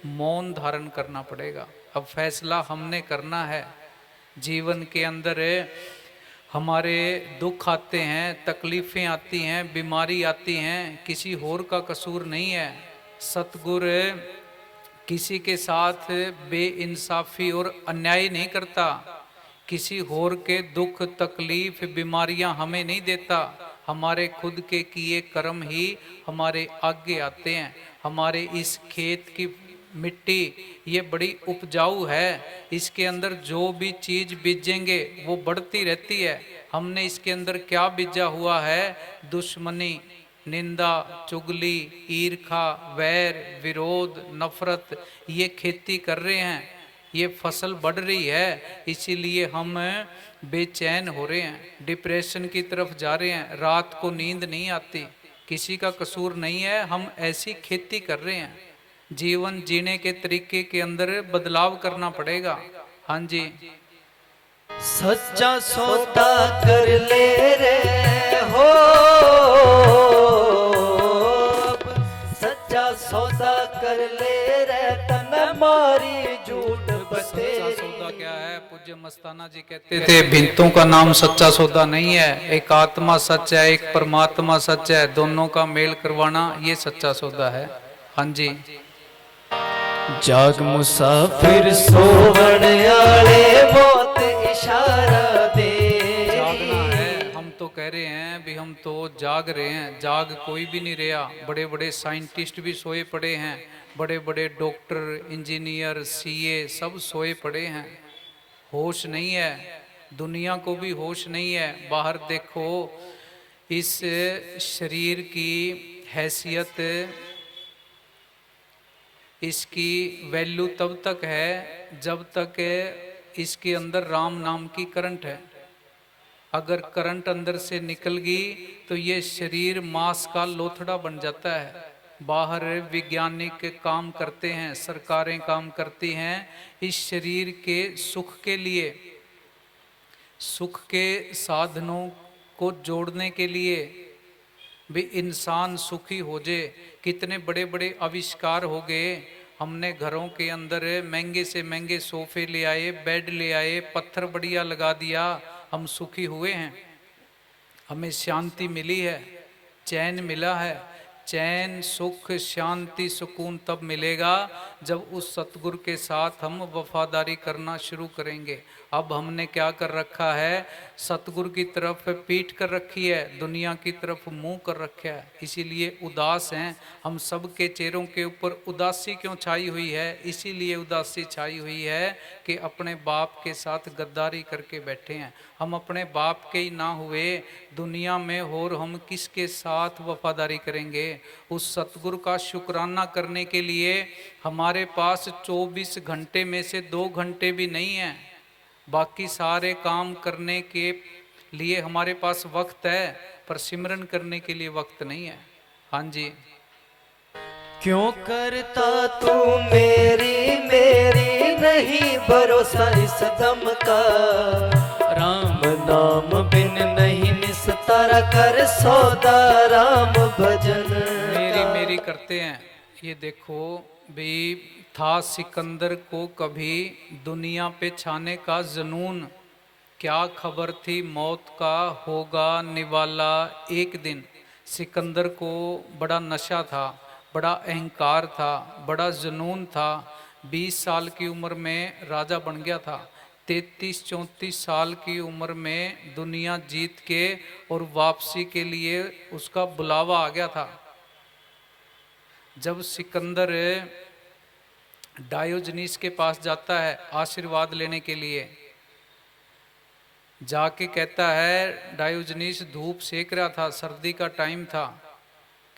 मौन धारण करना पड़ेगा। अब फैसला हमने करना है। जीवन के अंदर हमारे दुख आते हैं, तकलीफ़ें आती हैं, बीमारी आती हैं, किसी और का कसूर नहीं है। सतगुरु किसी के साथ बेइंसाफी और अन्याय नहीं करता। किसी और के दुख, तकलीफ, बीमारियां हमें नहीं देता। हमारे खुद के किए कर्म ही हमारे आगे आते हैं। हमारे इस खेत की मिट्टी ये बड़ी उपजाऊ है, इसके अंदर जो भी चीज बीजेंगे वो बढ़ती रहती है। हमने इसके अंदर क्या बीजा हुआ है? दुश्मनी, निंदा, चुगली, ईर्खा, वैर, विरोध, नफरत, ये खेती कर रहे हैं, ये फसल बढ़ रही है, इसीलिए हम बेचैन हो रहे हैं, डिप्रेशन की तरफ जा रहे हैं, रात को नींद नहीं आती। किसी का कसूर नहीं है, हम ऐसी खेती कर रहे हैं। जीवन जीने के तरीके के अंदर बदलाव करना पड़ेगा। हाँ जी, सच्चा सौदा कर ले रे हो, सच्चा सौदा कर ले रे, तन मारी झूठ सच्चा बतेरी। सौदा क्या है? पूज्य मस्ताना जी कहते थे, भिंतों का नाम सच्चा सौदा नहीं है, एक आत्मा सच है, एक परमात्मा सच है, दोनों का मेल करवाना ये सच्चा सौदा है। हाँ जी, जाग मुसाफिर सोवण आले मौत इशारा दे। जागना है। हम तो कह रहे हैं भी हम तो जाग रहे हैं, जाग कोई भी नहीं रहा। बड़े बड़े साइंटिस्ट भी सोए पड़े हैं, बड़े बड़े डॉक्टर, इंजीनियर, सीए सब सोए पड़े हैं। होश नहीं है, दुनिया को भी होश नहीं है। बाहर देखो, इस शरीर की हैसियत, इसकी वैल्यू तब तक है जब तक इसके अंदर राम नाम की करंट है। अगर करंट अंदर से निकल गई तो ये शरीर मांस का लोथड़ा बन जाता है। बाहर वैज्ञानिक काम करते हैं, सरकारें काम करती हैं इस शरीर के सुख के लिए, सुख के साधनों को जोड़ने के लिए भी इंसान सुखी हो जाए। कितने बड़े बड़े आविष्कार हो गए। हमने घरों के अंदर महंगे से महंगे सोफे ले आए, बेड ले आए, पत्थर बढ़िया लगा दिया, हम सुखी हुए हैं, हमें शांति मिली है, चैन मिला है। चैन, सुख, शांति, सुकून तब मिलेगा जब उस सतगुरु के साथ हम वफादारी करना शुरू करेंगे। अब हमने क्या कर रखा है? सतगुरु की तरफ पीठ कर रखी है, दुनिया की तरफ मुंह कर रखा है, इसीलिए उदास हैं। हम सब के चेहरों के ऊपर उदासी क्यों छाई हुई है? इसीलिए उदासी छाई हुई है कि अपने बाप के साथ गद्दारी करके बैठे हैं। हम अपने बाप के ही ना हुए दुनिया में और हम किसके साथ वफादारी करेंगे? उस सतगुरु का शुक्राना करने के लिए हमारे पास 24 घंटे में से 2 घंटे भी नहीं है। बाकी सारे काम करने के लिए हमारे पास वक्त है, पर सिमरन करने के लिए वक्त नहीं है। हाँ जी, क्यों करता तू मेरी मेरी नहीं भरोसा इस दम का, राम नाम बिन नहीं निस्तारा कर सौदा राम भजन मेरी का। मेरी करते हैं। ये देखो भी, था सिकंदर को कभी दुनिया पे छाने का जुनून, क्या खबर थी मौत का होगा निवाला एक दिन। सिकंदर को बड़ा नशा था, बड़ा अहंकार था, बड़ा जुनून था। 20 साल की उम्र में राजा बन गया था। 33-34 साल की उम्र में दुनिया जीत के और वापसी के लिए उसका बुलावा आ गया था। जब सिकंदर डायोजनीस के पास जाता है आशीर्वाद लेने के लिए, जाके कहता है, डायोजनीस धूप सेक रहा था, सर्दी का टाइम था,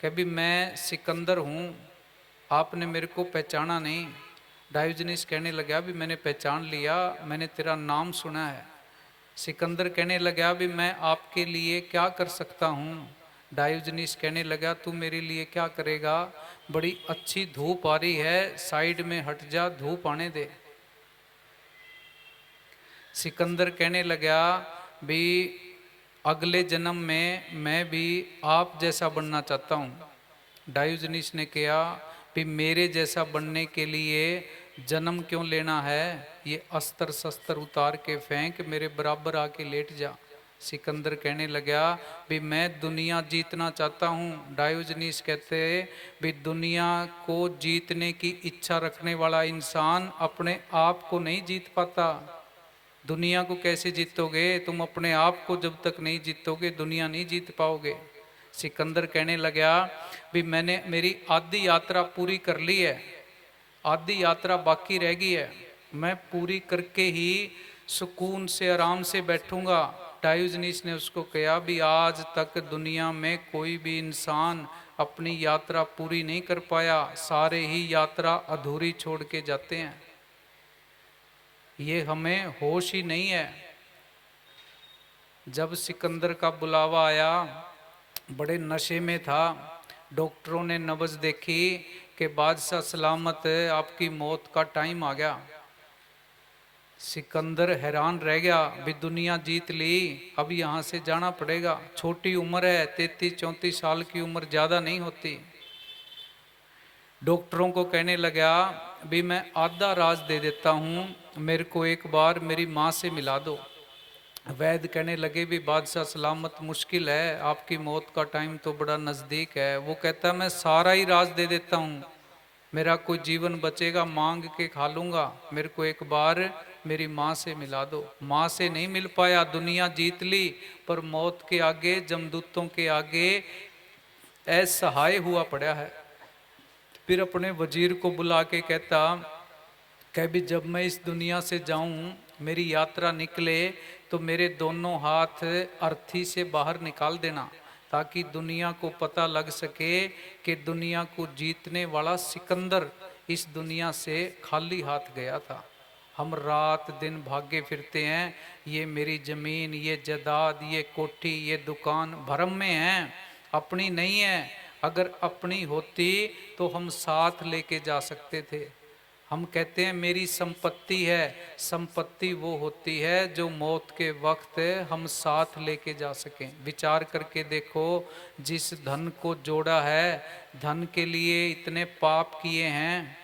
कभी मैं सिकंदर हूँ, आपने मेरे को पहचाना नहीं। डायोजनीस कहने लगा भी मैंने पहचान लिया, मैंने तेरा नाम सुना है। सिकंदर कहने लगा भी मैं आपके लिए क्या कर सकता हूँ। डायोजनीस कहने लगा तू मेरे लिए क्या करेगा, बड़ी अच्छी धूप आ रही है, साइड में हट जा, धूप आने दे। सिकंदर कहने लगा भी अगले जन्म में मैं भी आप जैसा बनना चाहता हूँ। डायोजनीस ने कहा भी मेरे जैसा बनने के लिए जन्म क्यों लेना है, ये अस्त्र शस्त्र उतार के फेंक, मेरे बराबर आके लेट जा। सिकंदर कहने लगा भी मैं दुनिया जीतना चाहता हूँ। डायोजनीस कहते भी दुनिया को जीतने की इच्छा रखने वाला इंसान अपने आप को नहीं जीत पाता। दुनिया को कैसे जीतोगे? तुम अपने आप को जब तक नहीं जीतोगे दुनिया नहीं जीत पाओगे। सिकंदर कहने लगा भी मैंने मेरी आधी यात्रा पूरी कर ली है, आधी यात्रा बाकी रह गई है, मैं पूरी करके ही सुकून से आराम से बैठूंगा। डायोजनीस ने उसको कहा भी आज तक दुनिया में कोई भी इंसान अपनी यात्रा पूरी नहीं कर पाया, सारे ही यात्रा अधूरी छोड़ के जाते हैं। ये हमें होश ही नहीं है। जब सिकंदर का बुलावा आया, बड़े नशे में था, डॉक्टरों ने नब्ज देखी कि बादशाह सलामत, आपकी मौत का टाइम आ गया। सिकंदर हैरान रह गया भी दुनिया जीत ली, अब यहाँ से जाना पड़ेगा। छोटी उम्र है, 33-34 साल की उम्र, ज़्यादा नहीं होती। डॉक्टरों को कहने लगा भी मैं आधा राज दे देता हूँ, मेरे को एक बार मेरी माँ से मिला दो। वैद्य कहने लगे भी बादशाह सलामत, मुश्किल है, आपकी मौत का टाइम तो बड़ा नज़दीक है। वो कहता मैं सारा ही राज दे देता हूँ, मेरा कोई जीवन बचेगा मांग के खा लूँगा, मेरे को एक बार मेरी माँ से मिला दो। माँ से नहीं मिल पाया, दुनिया जीत ली, पर मौत के आगे, जमदूतों के आगे असहाय हुआ पड़ा है। फिर अपने वजीर को बुला के कहता कह भी जब मैं इस दुनिया से जाऊं, मेरी यात्रा निकले तो मेरे दोनों हाथ अर्थी से बाहर निकाल देना, ताकि दुनिया को पता लग सके कि दुनिया को जीतने वाला सिकंदर इस दुनिया से खाली हाथ गया था। हम रात दिन भागे फिरते हैं, ये मेरी जमीन, ये जायदाद, ये कोठी, ये दुकान भरम में है, अपनी नहीं है। अगर अपनी होती तो हम साथ लेके जा सकते थे। हम कहते हैं मेरी संपत्ति है, संपत्ति वो होती है जो मौत के वक्त हम साथ लेके जा सकें। विचार करके देखो, जिस धन को जोड़ा है, धन के लिए इतने पाप किए हैं,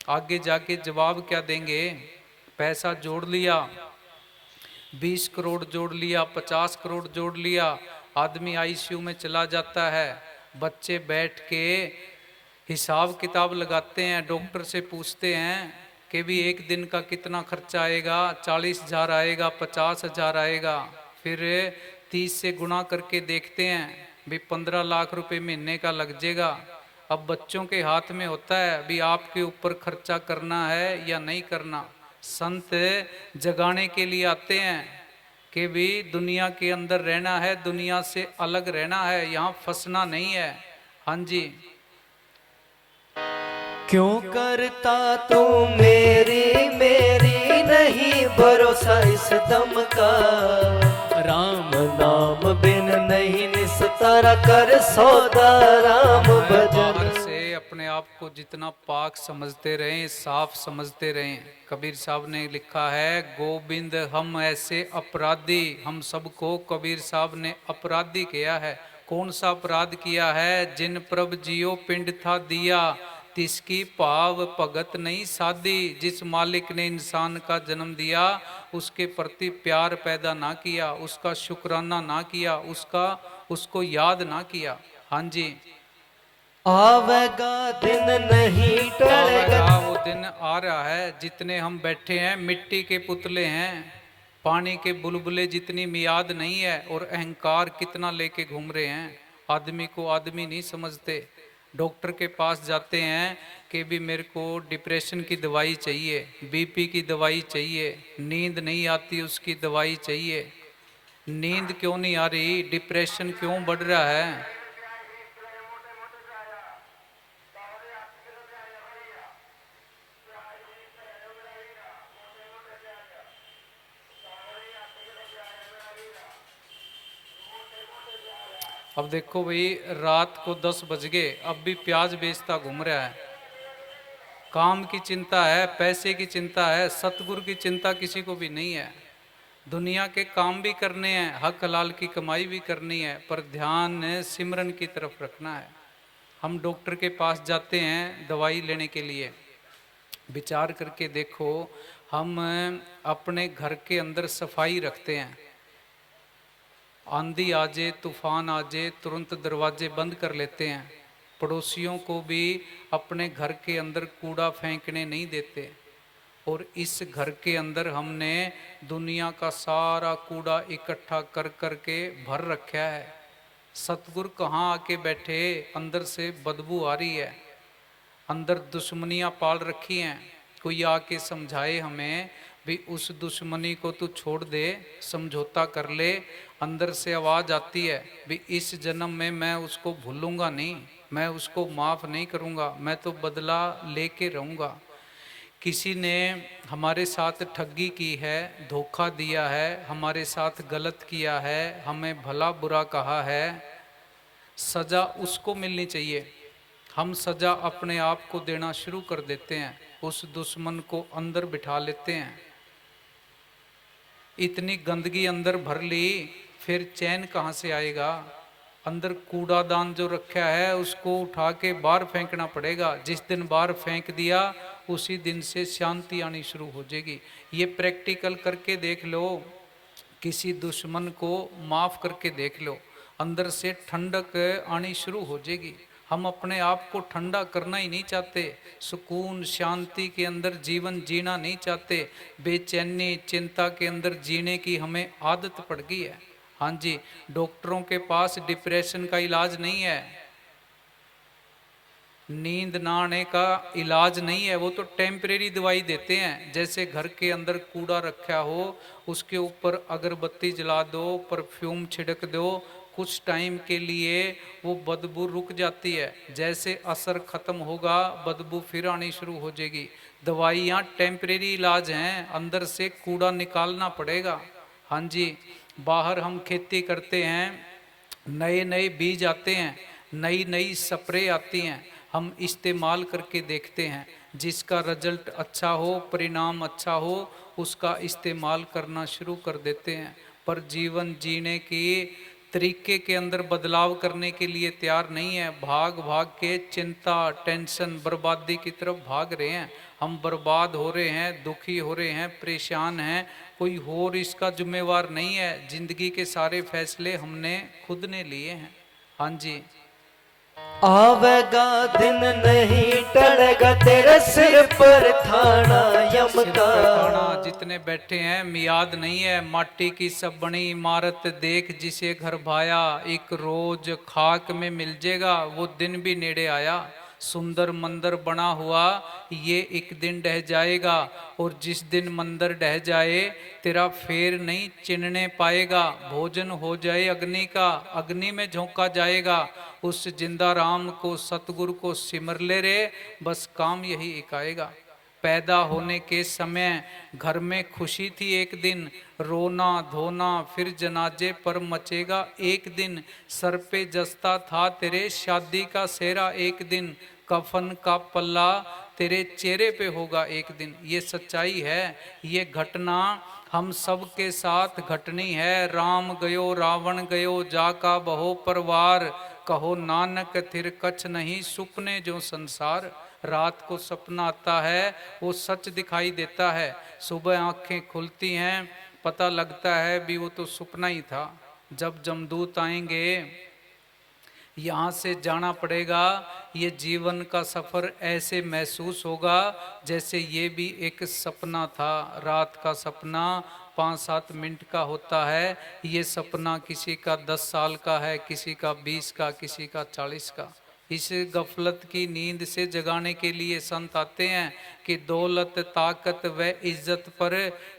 आगे जाके जवाब क्या देंगे। पैसा जोड़ लिया, 20 करोड़ जोड़ लिया, 50 करोड़ जोड़ लिया, आदमी आईसीयू में चला जाता है, बच्चे बैठ के हिसाब किताब लगाते हैं, डॉक्टर से पूछते हैं कि भी एक दिन का कितना खर्चा आएगा, 40,000 आएगा, 50,000 आएगा। फिर 30 से गुणा करके देखते हैं भी 15 लाख रुपए महीने का लग जाएगा। अब बच्चों के हाथ में होता है भी आपके ऊपर खर्चा करना है या नहीं करना। संत जगाने के लिए आते हैं कि भी दुनिया के अंदर रहना है, दुनिया से अलग रहना है, यहाँ फंसना नहीं है। हाँ जी। क्यों करता तू मेरी मेरी नहीं भरोसा इस दम का, राम नाम बिन नहीं निस्तारा कर सौदा राम भजन। बाहर से अपने आप को जितना पाक समझते रहें, साफ समझते रहें। कबीर साहब ने लिखा है, गोविंद हम ऐसे अपराधी, हम सबको कबीर साहब ने अपराधी किया है। कौन सा अपराध किया है। जिन प्रभ जियो पिंड था दिया, तिसकी भाव भगत नहीं साधी। जिस मालिक ने इंसान का जन्म दिया, उसके प्रति प्यार पैदा ना किया, उसका शुक्राना ना किया, उसको याद ना किया। हाँ जी। आवेगा दिन नहीं टलेगा, वो दिन आ रहा है। जितने हम बैठे हैं मिट्टी के पुतले हैं, पानी के बुलबुले जितनी मियाद नहीं है, और अहंकार कितना लेके घूम रहे हैं। आदमी को आदमी नहीं समझते। डॉक्टर के पास जाते हैं कि भी मेरे को डिप्रेशन की दवाई चाहिए, बीपी की दवाई चाहिए, नींद नहीं आती उसकी दवाई चाहिए। नींद क्यों नहीं आ रही, डिप्रेशन क्यों बढ़ रहा है। अब देखो भाई, रात को 10 बज गए, अब भी प्याज बेचता घूम रहा है। काम की चिंता है, पैसे की चिंता है, सतगुरु की चिंता किसी को भी नहीं है। दुनिया के काम भी करने हैं, हक हलाल की कमाई भी करनी है, पर ध्यान सिमरन की तरफ रखना है। हम डॉक्टर के पास जाते हैं दवाई लेने के लिए। विचार करके देखो, हम अपने घर के अंदर सफाई रखते हैं, आंधी आ जाए, तूफान आ जाए, तुरंत दरवाजे बंद कर लेते हैं। पड़ोसियों को भी अपने घर के अंदर कूड़ा फेंकने नहीं देते। और इस घर के अंदर हमने दुनिया का सारा कूड़ा इकट्ठा कर कर के भर रखा है। सतगुरु कहाँ आके बैठे, अंदर से बदबू आ रही है, अंदर दुश्मनियाँ पाल रखी हैं। कोई आके समझाए हमें भी उस दुश्मनी को तू छोड़ दे, समझौता कर ले। अंदर से आवाज़ आती है भी इस जन्म में मैं उसको भूलूंगा नहीं, मैं उसको माफ़ नहीं करूंगा, मैं तो बदला लेके रहूंगा। किसी ने हमारे साथ ठगी की है, धोखा दिया है, हमारे साथ गलत किया है, हमें भला बुरा कहा है, सज़ा उसको मिलनी चाहिए। हम सज़ा अपने आप को देना शुरू कर देते हैं, उस दुश्मन को अंदर बिठा लेते हैं। इतनी गंदगी अंदर भर ली, फिर चैन कहाँ से आएगा। अंदर कूड़ादान जो रखा है उसको उठा के बाहर फेंकना पड़ेगा। जिस दिन बाहर फेंक दिया उसी दिन से शांति आनी शुरू हो जाएगी। ये प्रैक्टिकल करके देख लो, किसी दुश्मन को माफ़ करके देख लो, अंदर से ठंडक आनी शुरू हो जाएगी। हम अपने आप को ठंडा करना ही नहीं चाहते, सुकून शांति के अंदर जीवन जीना नहीं चाहते, बेचैनी चिंता के अंदर जीने की हमें आदत पड़ गई है। हाँ जी, डॉक्टरों के पास डिप्रेशन का इलाज नहीं है, नींद ना आने का इलाज नहीं है, वो तो टेम्परेरी दवाई देते हैं। जैसे घर के अंदर कूड़ा रखा हो, उसके ऊपर अगरबत्ती जला दो, परफ्यूम छिड़क दो, कुछ टाइम के लिए वो बदबू रुक जाती है, जैसे असर खत्म होगा बदबू फिर आनी शुरू हो जाएगी। दवाइयाँ टेम्परेरी इलाज हैं, अंदर से कूड़ा निकालना पड़ेगा। हाँ जी, बाहर हम खेती करते हैं, नए नए बीज आते हैं, नई नई स्प्रे आती हैं, हम इस्तेमाल करके देखते हैं, जिसका रिजल्ट अच्छा हो, परिणाम अच्छा हो, उसका इस्तेमाल करना शुरू कर देते हैं। पर जीवन जीने की तरीके के अंदर बदलाव करने के लिए तैयार नहीं है। भाग भाग के चिंता टेंशन बर्बादी की तरफ भाग रहे हैं। हम बर्बाद हो रहे हैं, दुखी हो रहे हैं, परेशान हैं, कोई और इसका जिम्मेवार नहीं है। जिंदगी के सारे फैसले हमने खुद ने लिए हैं। हाँ जी, आवेगा दिन नहीं टलेगा तेरे सिर पर थाना यम सिर का। पर खाना जितने बैठे हैं मियाद नहीं है। माटी की सब बनी इमारत देख जिसे घर भाया, एक रोज खाक में मिल जाएगा वो दिन भी नेड़े आया। सुंदर मंदिर बना हुआ ये एक दिन ढह जाएगा, और जिस दिन मंदिर ढह जाए तेरा फेर नहीं चिन्हने पाएगा। भोजन हो जाए अग्नि का, अग्नि में झोंका जाएगा। उस जिंदा राम को सतगुरु को सिमर ले रे, बस काम यही एक आएगा। पैदा होने के समय घर में खुशी थी, एक दिन रोना धोना फिर जनाजे पर मचेगा एक दिन। सर पे जस्ता था तेरे शादी का सेहरा, एक दिन कफन का पल्ला तेरे चेहरे पे होगा एक दिन। ये सच्चाई है, ये घटना हम सब के साथ घटनी है। राम गयो रावण गयो जाका बहो परवार, कहो नानक थिर कछ नहीं सुपने जो संसार। रात को सपना आता है, वो सच दिखाई देता है। सुबह आंखें खुलती हैं, पता लगता है भी वो तो सपना ही था। जब जमदूत आएंगे यहाँ से जाना पड़ेगा। ये जीवन का सफ़र ऐसे महसूस होगा जैसे ये भी एक सपना था। रात का सपना 5-7 मिनट का होता है, ये सपना किसी का 10 साल का है, किसी का 20 का, किसी का 40 का। इस गफलत की नींद से जगाने के लिए संत आते हैं कि दौलत ताकत व इज्जत पर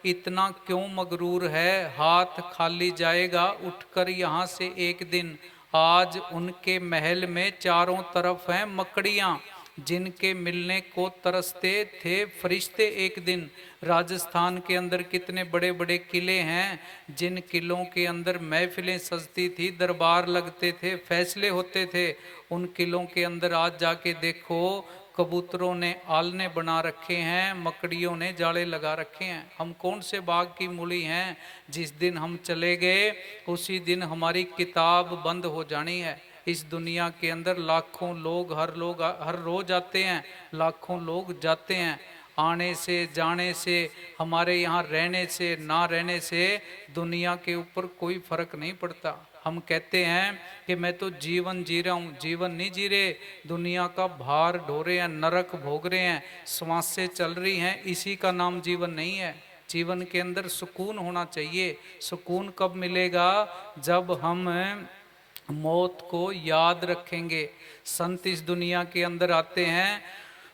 इतना क्यों मगरूर है, हाथ खाली जाएगा उठकर यहाँ से एक दिन। आज उनके महल में चारों तरफ हैं मकड़ियाँ, जिनके मिलने को तरसते थे फरिश्ते एक दिन। राजस्थान के अंदर कितने बड़े बड़े किले हैं, जिन किलों के अंदर महफिलें सजती थी, दरबार लगते थे, फैसले होते थे। उन किलों के अंदर आज जाके देखो, कबूतरों ने आलने बना रखे हैं, मकड़ियों ने जाले लगा रखे हैं। हम कौन से बाग की मूली हैं? जिस दिन हम चले गए उसी दिन हमारी किताब बंद हो जानी है। इस दुनिया के अंदर लाखों लोग हर रोज आते हैं, लाखों लोग जाते हैं। आने से जाने से, हमारे यहाँ रहने से ना रहने से दुनिया के ऊपर कोई फर्क नहीं पड़ता। हम कहते हैं कि मैं तो जीवन जी रहा हूँ, जीवन नहीं जी रहे, दुनिया का भार ढो रहे हैं, नरक भोग रहे हैं, श्वासें चल रही हैं, इसी का नाम जीवन नहीं है। जीवन के अंदर सुकून होना चाहिए। सुकून कब मिलेगा? जब हम मौत को याद रखेंगे। संत इस दुनिया के अंदर आते हैं,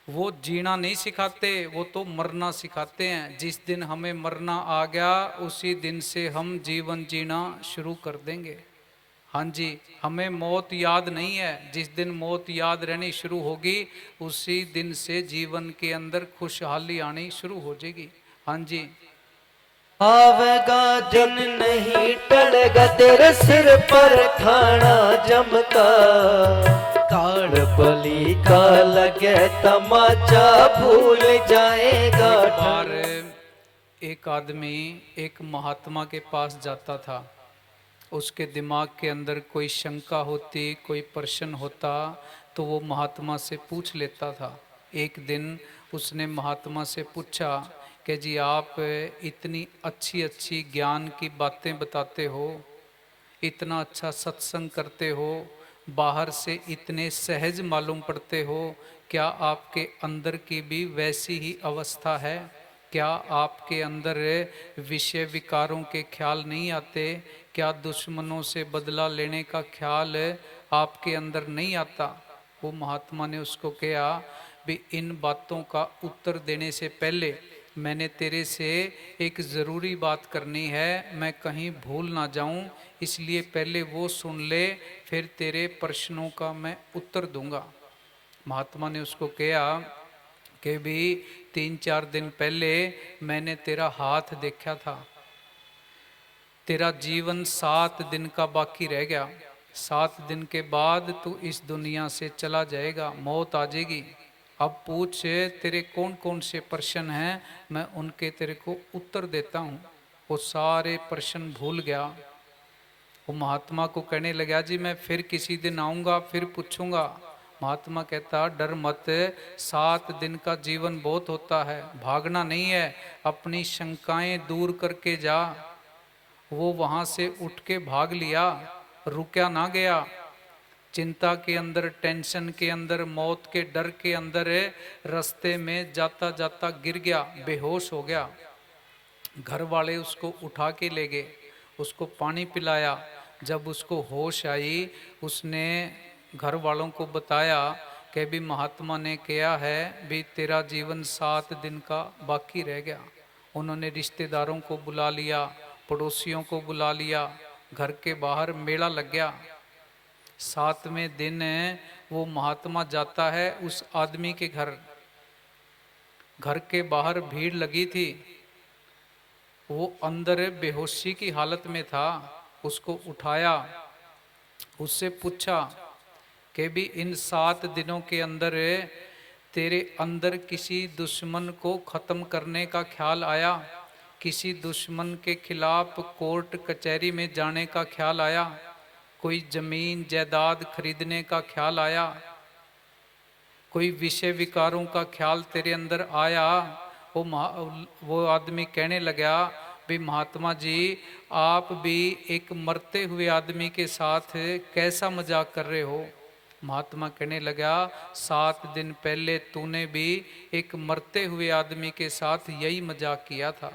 वो जीना नहीं सिखाते, वो तो मरना सिखाते हैं। जिस दिन हमें मरना आ गया उसी दिन से हम जीवन जीना शुरू कर देंगे। हाँ जी, हमें मौत याद नहीं है। जिस दिन मौत याद रहनी शुरू होगी उसी दिन से जीवन के अंदर खुशहाली आनी शुरू हो जाएगी। हाँ जी, आवेगा दिन नहीं टलेगा तेरे सिर पर खाना जमका, काल बलि का लगे तमाचा भूल जाएगा। एक बार एक आदमी एक महात्मा के पास जाता था। उसके दिमाग के अंदर कोई शंका होती, कोई प्रश्न होता तो वो महात्मा से पूछ लेता था। एक दिन उसने महात्मा से पूछा कि जी आप इतनी अच्छी अच्छी ज्ञान की बातें बताते हो, इतना अच्छा सत्संग करते हो, बाहर से इतने सहज मालूम पड़ते हो, क्या आपके अंदर की भी वैसी ही अवस्था है? क्या आपके अंदर विषय विकारों के ख्याल नहीं आते? क्या दुश्मनों से बदला लेने का ख्याल आपके अंदर नहीं आता? वो महात्मा ने उसको कहा भी इन बातों का उत्तर देने से पहले मैंने तेरे से एक ज़रूरी बात करनी है, मैं कहीं भूल ना जाऊं, इसलिए पहले वो सुन ले, फिर तेरे प्रश्नों का मैं उत्तर दूंगा। महात्मा ने उसको कहा कि भी 3-4 दिन पहले मैंने तेरा हाथ देखा था। तेरा जीवन 7 दिन का बाकी रह गया। 7 दिन के बाद तू इस दुनिया से चला जाएगा, मौत आ जाएगी। अब पूछ तेरे कौन कौन से प्रश्न हैं, मैं उनके तेरे को उत्तर देता हूँ। वो सारे प्रश्न भूल गया। वो महात्मा को कहने लगा जी मैं फिर किसी दिन आऊँगा, फिर पूछूंगा। महात्मा कहता डर मत, 7 दिन का जीवन बहुत होता है, भागना नहीं है, अपनी शंकाएं दूर करके जा। वो वहां से उठ के भाग लिया, रुका ना गया। चिंता के अंदर, टेंशन के अंदर, मौत के डर के अंदर रास्ते में जाता जाता गिर गया, बेहोश हो गया। घर वाले उसको उठा के ले गए, उसको पानी पिलाया। जब उसको होश आई उसने घर वालों को बताया कि भी महात्मा ने कहा है भी तेरा जीवन 7 दिन का बाकी रह गया। उन्होंने रिश्तेदारों को बुला लिया, पड़ोसियों को बुला लिया, घर के बाहर मेला लग गया। 7वें दिन वो महात्मा जाता है उस आदमी के घर। घर के बाहर भीड़ लगी थी, वो अंदर बेहोशी की हालत में था। उसको उठाया, उससे पूछा कि भी इन 7 दिनों के अंदर तेरे अंदर किसी दुश्मन को खत्म करने का ख्याल आया? किसी दुश्मन के खिलाफ कोर्ट कचहरी में जाने का ख्याल आया? कोई जमीन जायदाद खरीदने का ख्याल आया? कोई विषय विकारों का ख्याल तेरे अंदर आया? वो आदमी कहने लगा भी महात्मा जी आप भी एक मरते हुए आदमी के साथ कैसा मजाक कर रहे हो? महात्मा कहने लगा 7 दिन पहले तूने भी एक मरते हुए आदमी के साथ यही मजाक किया था।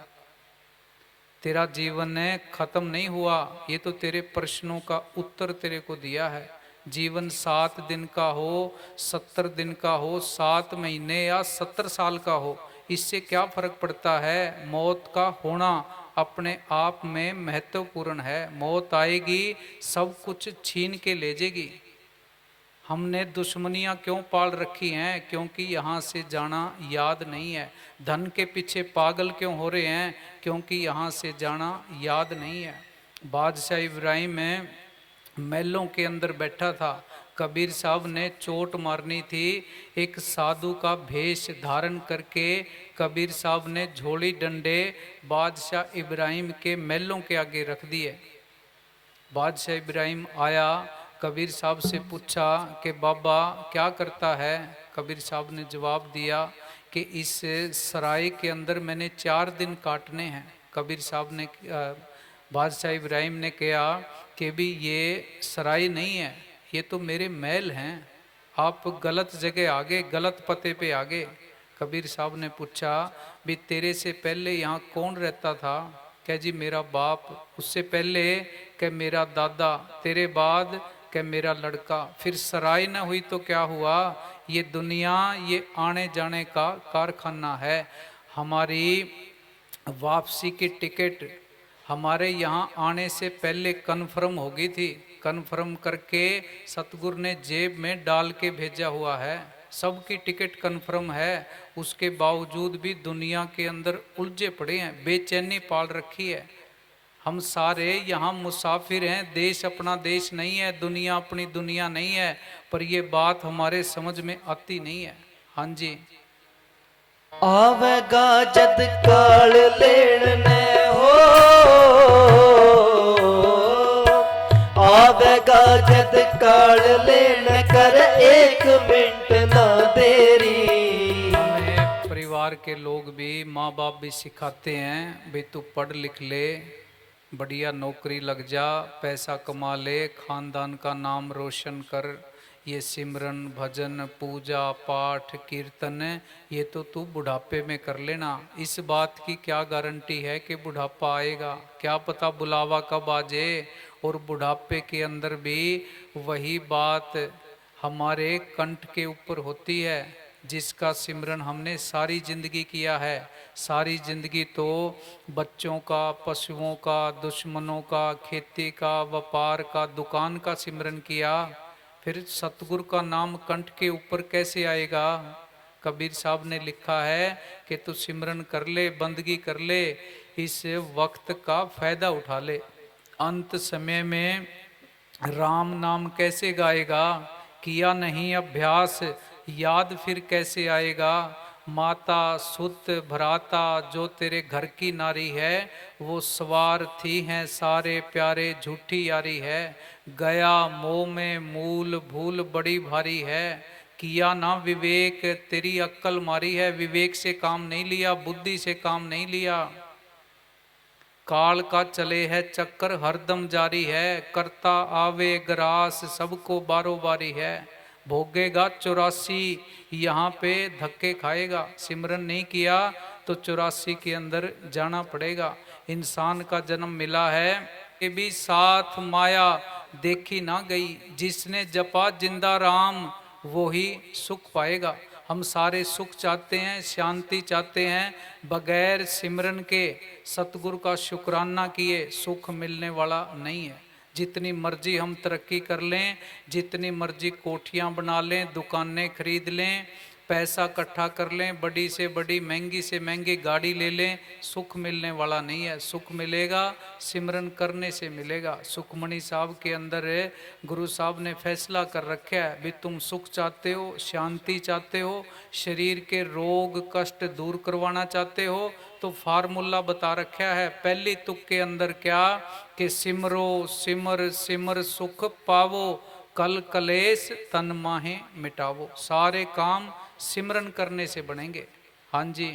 तेरा जीवन खत्म नहीं हुआ, ये तो तेरे प्रश्नों का उत्तर तेरे को दिया है। जीवन 7 दिन का हो, 70 दिन का हो, 7 महीने या 70 साल का हो, इससे क्या फर्क पड़ता है? मौत का होना अपने आप में महत्वपूर्ण है। मौत आएगी, सब कुछ छीन के ले जाएगी। हमने दुश्मनियां क्यों पाल रखी हैं? क्योंकि यहाँ से जाना याद नहीं है। धन के पीछे पागल क्यों हो रहे हैं? क्योंकि यहाँ से जाना याद नहीं है। बादशाह इब्राहिम महलों के अंदर बैठा था। कबीर साहब ने चोट मारनी थी, एक साधु का भेष धारण करके कबीर साहब ने झोली डंडे बादशाह इब्राहिम के महलों के आगे रख दिए। बादशाह इब्राहिम आया, कबीर साहब से पूछा कि बाबा क्या करता है? कबीर साहब ने जवाब दिया कि इस सराय के अंदर मैंने 4 दिन काटने हैं। कबीर साहब ने बादशाह इब्राहिम ने कहा कि भी ये सराय नहीं है, ये तो मेरे महल हैं, आप गलत जगह आ गए, गलत पते पे आ गए। कबीर साहब ने पूछा भी तेरे से पहले यहाँ कौन रहता था? क्या जी मेरा बाप, उससे पहले क्या मेरा दादा, तेरे बाद क्या मेरा लड़का। फिर सराय न हुई तो क्या हुआ? ये दुनिया ये आने जाने का कारखाना है। हमारी वापसी की टिकट हमारे यहाँ आने से पहले कन्फर्म हो गई थी, कन्फर्म करके सतगुरु ने जेब में डाल के भेजा हुआ है, सबकी टिकट कन्फर्म है। उसके बावजूद भी दुनिया के अंदर उलझे पड़े हैं, बेचैनी पाल रखी है। हम सारे यहाँ मुसाफिर हैं, देश अपना देश नहीं है, दुनिया अपनी दुनिया नहीं है, पर ये बात हमारे समझ में आती नहीं है। हाँ जी। आवेगा जद काल लेण ने हो, आवेगा जद काल लेण कर एक मिनट ना देरी। हमें परिवार के लोग भी माँ बाप भी सिखाते हैं, भाई तू पढ़ लिख ले, बढ़िया नौकरी लग जा, पैसा कमा ले, खानदान का नाम रोशन कर, ये सिमरन भजन पूजा पाठ कीर्तन ये तो तू बुढ़ापे में कर लेना। इस बात की क्या गारंटी है कि बुढ़ापा आएगा, क्या पता बुलावा कब आ जाए। और बुढ़ापे के अंदर भी वही बात हमारे कंठ के ऊपर होती है, जिसका सिमरन हमने सारी जिंदगी किया है। सारी जिंदगी तो बच्चों का, पशुओं का, दुश्मनों का, खेती का, व्यापार का, दुकान का सिमरन किया, फिर सतगुरु का नाम कंठ के ऊपर कैसे आएगा। कबीर साहब ने लिखा है कि तू सिमरन कर ले, बंदगी कर ले, इस वक्त का फायदा उठा ले। अंत समय में राम नाम कैसे गाएगा, किया नहीं अभ्यास याद फिर कैसे आएगा। माता सुत भ्राता जो तेरे घर की नारी है, वो स्वार्थी हैं सारे प्यारे झूठी यारी है। गया मोह में मूल भूल बड़ी भारी है, किया ना विवेक तेरी अक्ल मारी है। विवेक से काम नहीं लिया, बुद्धि से काम नहीं लिया। काल का चले है चक्कर हरदम जारी है, करता आवे ग्रास सबको बारो बारी है। भोगेगा 84 यहाँ पे धक्के खाएगा, सिमरन नहीं किया तो 84 के अंदर जाना पड़ेगा। इंसान का जन्म मिला है कि भी साथ माया देखी ना गई, जिसने जपा जिंदा राम वो ही सुख पाएगा। हम सारे सुख चाहते हैं, शांति चाहते हैं, बगैर सिमरन के सतगुरु का शुक्राना किए सुख मिलने वाला नहीं है। जितनी मर्जी हम तरक्की कर लें, जितनी मर्जी कोठियाँ बना लें, दुकानें खरीद लें, पैसा इकट्ठा कर लें, बड़ी से बड़ी महंगी से महंगी गाड़ी ले लें, सुख मिलने वाला नहीं है। सुख मिलेगा सिमरन करने से मिलेगा। सुखमणि साहब के अंदर गुरु साहब ने फैसला कर रखा है भी तुम सुख चाहते हो, शांति चाहते हो, शरीर के रोग कष्ट दूर करवाना चाहते हो, तो फार्मूला बता रखा है पहली तुक के अंदर क्या कि सिमरो सिमर सिमर सुख पावो, कल कलेश तन माहे मिटावो। सारे काम सिमरन करने से बनेंगे। हाँ जी।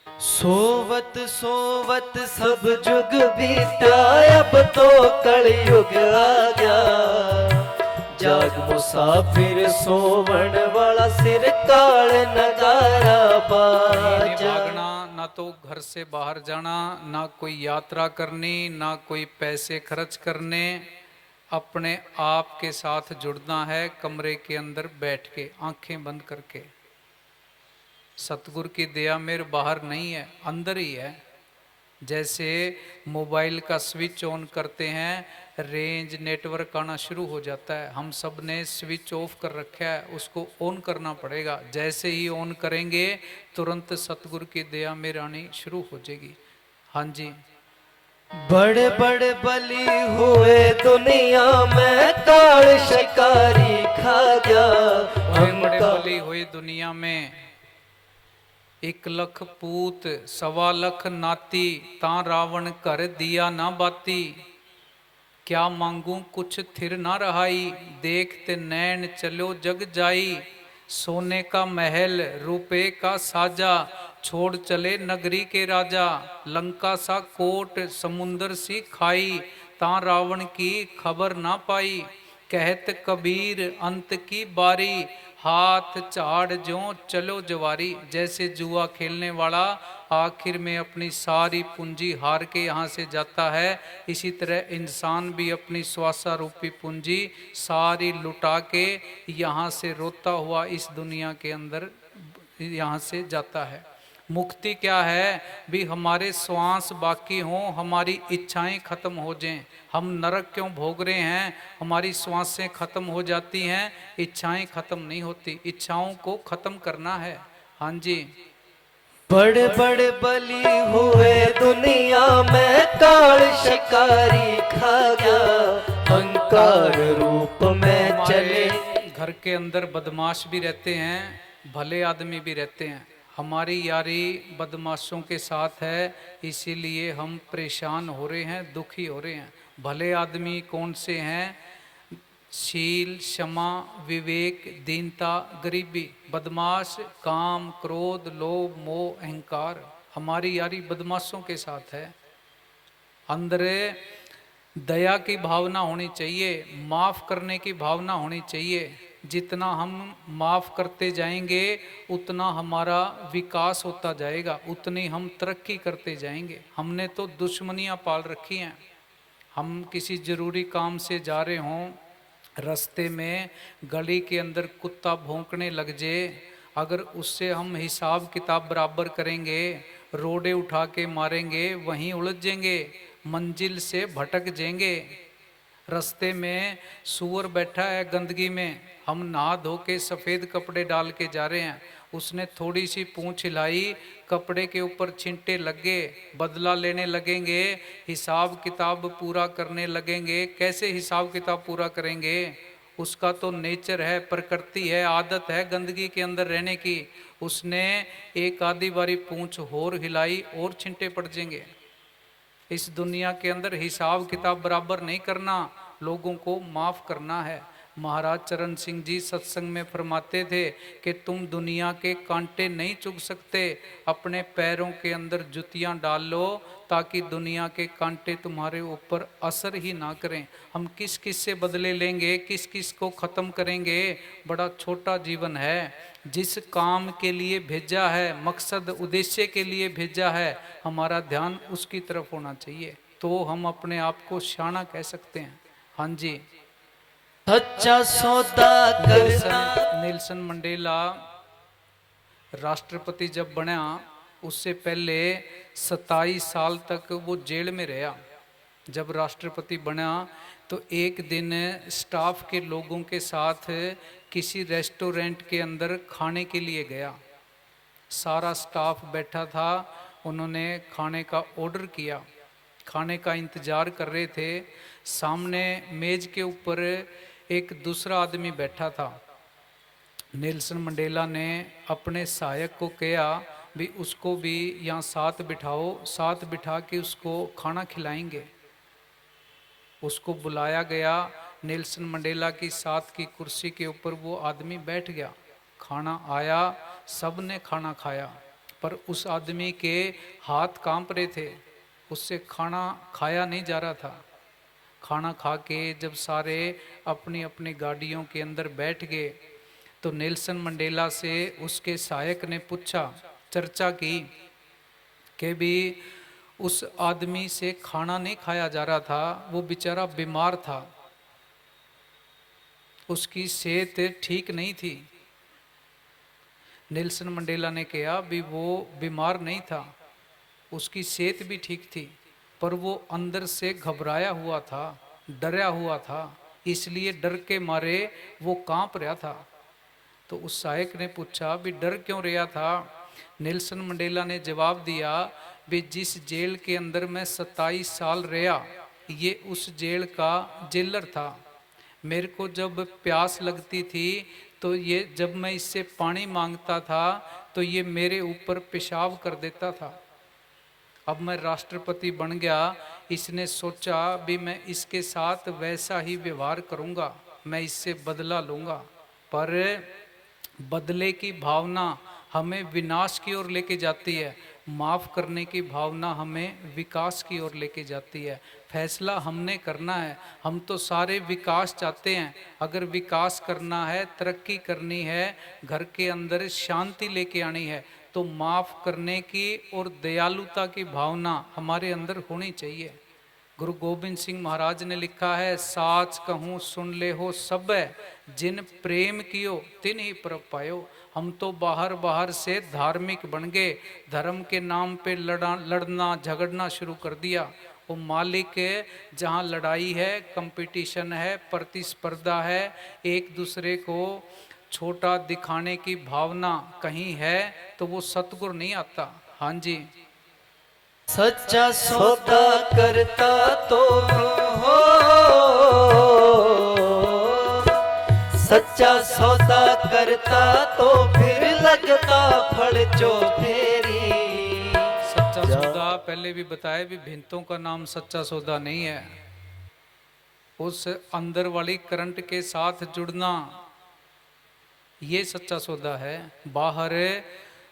सोवत सोवत सब जुग बीता, अब तो कलयुग आ गया। जाग मुसाफिर सोवण वाला सिर काल नगारा बाजा। भागना ना तो घर से बाहर जाना, ना कोई यात्रा करनी, ना कोई पैसे खर्च करने, अपने आप के साथ जुड़ना है कमरे के अंदर बैठ के आंखें बंद करके। सतगुरु की दया मेरे बाहर नहीं है, अंदर ही है। जैसे मोबाइल का स्विच ऑन करते हैं, रेंज नेटवर्क आना शुरू हो जाता है, हम सब ने स्विच ऑफ कर रखा है, उसको ऑन करना पड़ेगा। जैसे ही ऑन करेंगे तुरंत सतगुरु की दया मेरे आनी शुरू हो जाएगी। हाँ जी। बड़े बड़े बली हुए दुनिया में, काल शिकारी खा गया। बड़े बड़े बली हुए दुनिया में, 1 लाख पूत 1.25 लाख नाती, ता रावण कर दिया ना बाती। क्या मांगू कुछ थिर ना रहाई, देखते नैन चलो जग जाई। सोने का महल रुपए का साजा, छोड़ चले नगरी के राजा। लंका सा कोट समुंदर सी खाई, ता रावण की खबर ना पाई। कहत कबीर अंत की बारी, हाथ झाड़ ज्यों चलो जवारी। जैसे जुआ खेलने वाला आखिर में अपनी सारी पूंजी हार के यहाँ से जाता है, इसी तरह इंसान भी अपनी श्वासा रूपी पूंजी सारी लुटा के यहाँ से रोता हुआ इस दुनिया के अंदर यहाँ से जाता है। मुक्ति क्या है भी? हमारे श्वास बाकी हों, हमारी इच्छाएं खत्म हो जाएं। हम नरक क्यों भोग रहे हैं? हमारी श्वासें खत्म हो जाती हैं, इच्छाएं खत्म नहीं होती। इच्छाओं को खत्म करना है। हाँ जी। बड़े बड़े बलि हुए दुनिया में, काल शिकारी खा गया, अहंकार रूप में चले। घर के अंदर बदमाश भी रहते हैं, भले आदमी भी रहते हैं। हमारी यारी बदमाशों के साथ है, इसीलिए हम परेशान हो रहे हैं, दुखी हो रहे हैं। भले आदमी कौन से हैं? शील, क्षमा, विवेक, दीनता, गरीबी। बदमाश काम, क्रोध, लोभ, मोह, अहंकार। हमारी यारी बदमाशों के साथ है। अंदर दया की भावना होनी चाहिए, माफ करने की भावना होनी चाहिए। जितना हम माफ करते जाएंगे उतना हमारा विकास होता जाएगा, उतनी हम तरक्की करते जाएंगे। हमने तो दुश्मनियां पाल रखी हैं। हम किसी जरूरी काम से जा रहे हों, रास्ते में गली के अंदर कुत्ता भौंकने लग जाए, अगर उससे हम हिसाब किताब बराबर करेंगे, रोडे उठा के मारेंगे, वहीं उलझ जाएंगे, मंजिल से भटक जाएंगे। रास्ते में सूअर बैठा है गंदगी में, हम नहा धो के सफ़ेद कपड़े डाल के जा रहे हैं, उसने थोड़ी सी पूंछ हिलाई, कपड़े के ऊपर छिंटे लग गए, बदला लेने लगेंगे, हिसाब किताब पूरा करने लगेंगे। कैसे हिसाब किताब पूरा करेंगे? उसका तो नेचर है, प्रकृति है, आदत है गंदगी के अंदर रहने की। उसने एक आधी बारी पूंछ और हिलाई और छिंटे पड़ जाएंगे। इस दुनिया के अंदर हिसाब किताब बराबर नहीं करना, लोगों को माफ करना है। महाराज चरण सिंह जी सत्संग में फरमाते थे कि तुम दुनिया के कांटे नहीं चुग सकते, अपने पैरों के अंदर जुतियां डाल लो ताकि दुनिया के कांटे तुम्हारे ऊपर असर ही ना करें। हम किस किस से बदले लेंगे, किस किस को ख़त्म करेंगे? बड़ा छोटा जीवन है। जिस काम के लिए भेजा है, मकसद उद्देश्य के लिए भेजा है, हमारा ध्यान उसकी तरफ होना चाहिए, तो हम अपने आप को शाना कह सकते हैं। हाँ जी। सच्चा सौदा करना। नेल्सन मंडेला राष्ट्रपति जब बना, उससे पहले 27 साल तक वो जेल में रहा। जब राष्ट्रपति बना तो एक दिन स्टाफ के लोगों के साथ किसी रेस्टोरेंट के अंदर खाने के लिए गया। सारा स्टाफ बैठा था, उन्होंने खाने का ऑर्डर किया, खाने का इंतज़ार कर रहे थे। सामने मेज के ऊपर एक दूसरा आदमी बैठा था। नेल्सन मंडेला ने अपने सहायक को कहा भी उसको भी यहाँ साथ बिठाओ, साथ बिठा के उसको खाना खिलाएंगे। उसको बुलाया गया, नेल्सन मंडेला की साथ की कुर्सी के ऊपर वो आदमी बैठ गया। खाना आया, सब ने खाना खाया, पर उस आदमी के हाथ कांप रहे थे, उससे खाना खाया नहीं जा रहा था। खाना खा के जब सारे अपनी अपनी गाड़ियों के अंदर बैठ गए तो नेल्सन मंडेला से उसके सहायक ने पूछा, चर्चा की कि भी उस आदमी से खाना नहीं खाया जा रहा था, वो बेचारा बीमार था, उसकी सेहत ठीक नहीं थी। नेल्सन मंडेला ने कहा भी वो बीमार नहीं था, उसकी सेहत भी ठीक थी, पर वो अंदर से घबराया हुआ था, डरा हुआ था, इसलिए डर के मारे वो कांप रहा था। तो उस सहायक ने पूछा भी डर क्यों रहा था? नेल्सन मंडेला ने जवाब दिया भी जिस जेल के अंदर मैं 27 साल रहा, ये उस जेल का जेलर था। मेरे को जब प्यास लगती थी तो ये जब मैं इससे पानी मांगता था तो ये मेरे ऊपर पेशाब कर देता था। अब मैं राष्ट्रपति बन गया, इसने सोचा भी मैं इसके साथ वैसा ही व्यवहार करूंगा, मैं इससे बदला लूंगा। पर बदले की भावना हमें विनाश की ओर लेके जाती है। माफ़ करने की भावना हमें विकास की ओर लेके जाती है। फैसला हमने करना है। हम तो सारे विकास चाहते हैं। अगर विकास करना है, तरक्की करनी है, घर के अंदर शांति लेके आनी है, तो माफ़ करने की और दयालुता की भावना हमारे अंदर होनी चाहिए। गुरु गोविंद सिंह महाराज ने लिखा है, साच कहूँ सुन ले हो सब, जिन प्रेम कियो तिन ही पर पायो। हम तो बाहर बाहर से धार्मिक बन गए, धर्म के नाम पे लड़ना झगड़ना शुरू कर दिया। वो मालिक जहाँ लड़ाई है, कंपटीशन है, प्रतिस्पर्धा है, एक दूसरे को छोटा दिखाने की भावना कहीं है, तो वो सतगुरु नहीं आता। हाँ जी, सच्चा सौदा करता तो हो, सच्चा सौदा करता तो फिर लगता फल जो फेरी। सच्चा सौदा पहले भी बताया भी भिंतों का नाम सच्चा सौदा नहीं है। उस अंदर वाली करंट के साथ जुड़ना, ये सच्चा सौदा है। बाहर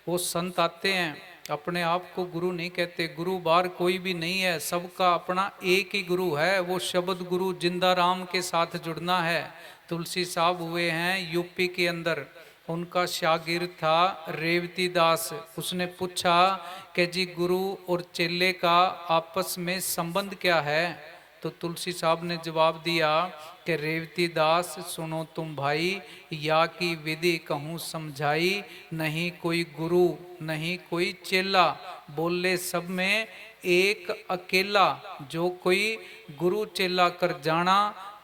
वो संत आते हैं, अपने आप को गुरु नहीं कहते। गुरु बाहर कोई भी नहीं है, सबका अपना एक ही गुरु है, वो शब्द गुरु जिंदा राम के साथ जुड़ना है। तुलसी साहब हुए हैं यूपी के अंदर, उनका शागिर्द था रेवती दास। उसने पूछा कि जी गुरु और चेले का आपस में संबंध क्या है? तो तुलसी साहब ने जवाब दिया कि रेवती दास सुनो तुम भाई, या की विधि कहूँ समझाई, नहीं कोई गुरु नहीं कोई चेला, बोले सब में एक अकेला। जो कोई गुरु चेला कर जाना,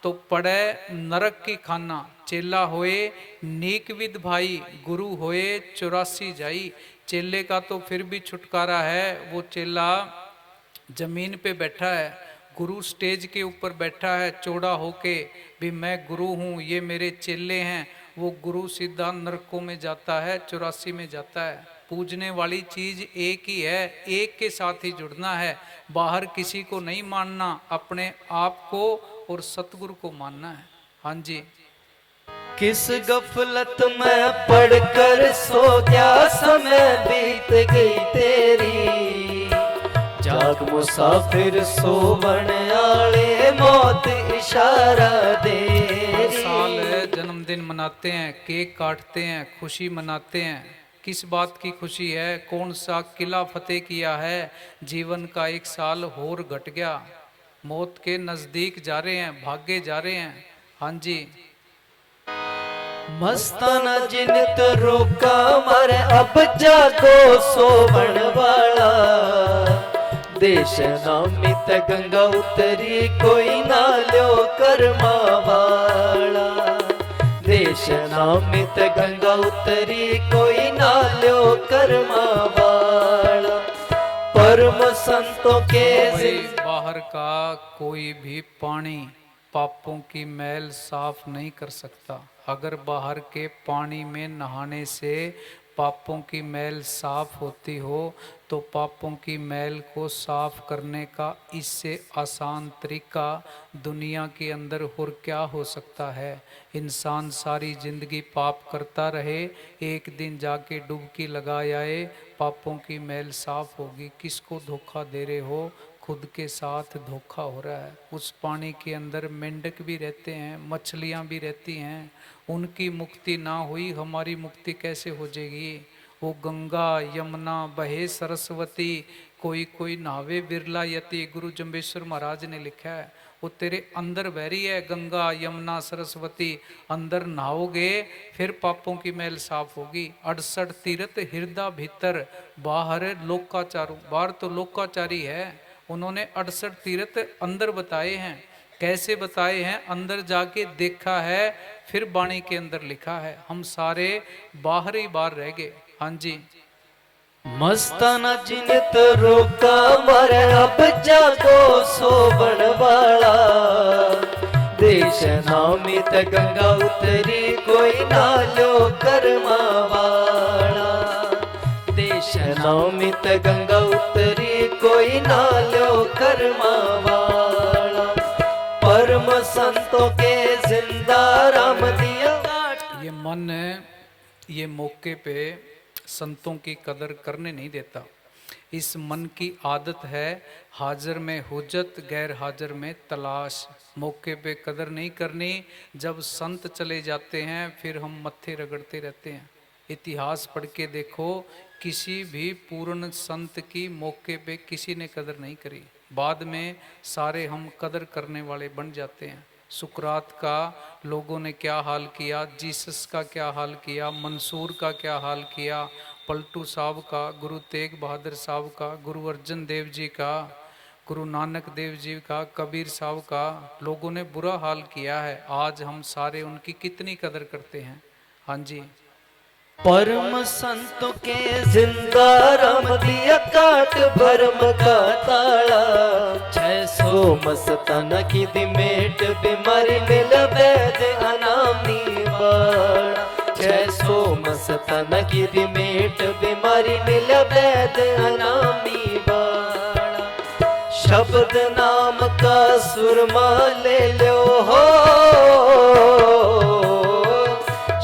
तो पड़े नरक की खाना। चेला होए नेक विद भाई, गुरु होए 84 जाई। चेले का तो फिर भी छुटकारा है, वो चेला जमीन पे बैठा है, गुरु स्टेज के ऊपर बैठा है चौड़ा होके, भी मैं गुरु हूँ, ये मेरे चेले हैं। वो गुरु सीधा नरकों में जाता है, 84 में जाता है। पूजने वाली चीज एक ही है, एक के साथ ही जुड़ना है। बाहर किसी को नहीं मानना, अपने आप को और सतगुरु को मानना है। हाँ जी, किस गफलत में पड़कर सो गया, समय बीत गई तेरी। जाग मुसाफिर सोवन आले, मौत इशारा दे। हर साल जन्मदिन मनाते हैं, केक काटते हैं, खुशी मनाते हैं। किस बात की खुशी है? कौन सा किला फतेह किया है? जीवन का एक साल और घट गया, मौत के नजदीक जा रहे हैं, भागे जा रहे हैं। हाँ जी, मस्ताना जिनत रोका मर, अब जागो सोवन वाला। देश नामित गंगा उतरी, कोई ना लो कर्मा वाला। देश नामित गंगा उतरी, कोई ना लो कर्मा वाला। परम संतों के बाहर का कोई भी पानी पापों की मैल साफ नहीं कर सकता। अगर बाहर के पानी में नहाने से पापों की मैल साफ होती हो, तो पापों की मैल को साफ करने का इससे आसान तरीका दुनिया के अंदर और क्या हो सकता है? इंसान सारी जिंदगी पाप करता रहे, एक दिन जाके डुबकी लगा आए, पापों की मैल साफ होगी। किसको धोखा दे रहे हो? खुद के साथ धोखा हो रहा है। उस पानी के अंदर मेंढक भी रहते हैं, मछलियां भी रहती हैं। उनकी मुक्ति ना हुई, हमारी मुक्ति कैसे हो जाएगी? वो गंगा यमुना बहे सरस्वती, कोई कोई नहावे बिरला यति। गुरु जम्बेश्वर महाराज ने लिखा है, वो तेरे अंदर बह रही है गंगा यमुना सरस्वती। अंदर नहाओगे फिर पापों की मैल साफ होगी। 68 तीर्थ हृदय भीतर, बाहर लोकाचारू। बाहर तो लोकाचारी है, उन्होंने 68 तीर्थ अंदर बताए हैं। कैसे बताए हैं? अंदर जाके देखा है, फिर वाणी के अंदर लिखा है। हम सारे बाहर ही बाहर रह गए। हाँ जी, मस्ताना जिनत रोका मर, अब जागो सोवन वाला। देश नामित गंगा उतरी, कोई ना लो कर्मा वाला। देश नामित गंगा उतरी, कोई ना लो कर्मा वाला। परम संतों के जिंदा राम दिया। ये मन ये मौके पे संतों की कदर करने नहीं देता। इस मन की आदत है हाजिर में हुज्जत, गैर हाजिर में तलाश। मौके पे कदर नहीं करनी, जब संत चले जाते हैं फिर हम मत्थे रगड़ते रहते हैं। इतिहास पढ़ के देखो, किसी भी पूर्ण संत की मौके पे किसी ने कदर नहीं करी, बाद में सारे हम कदर करने वाले बन जाते हैं। सुकरात का लोगों ने क्या हाल किया, जीसस का क्या हाल किया, मंसूर का क्या हाल किया, पलटू साहब का, गुरु तेग बहादुर साहब का, गुरु अर्जन देव जी का, गुरु नानक देव जी का, कबीर साहब का, लोगों ने बुरा हाल किया है। आज हम सारे उनकी कितनी कदर करते हैं। हाँ जी। परम संतों के जिंदा राम दिया काट भरम का ताला। 600 मस्ताना की दिमेट बीमारी मिल वैद अनामी बाड़ा। 600 मस्ताना की दिमेट बीमारी मिल वैद अनामी बाड़ा। शब्द नाम का सुरमा ले लो हो,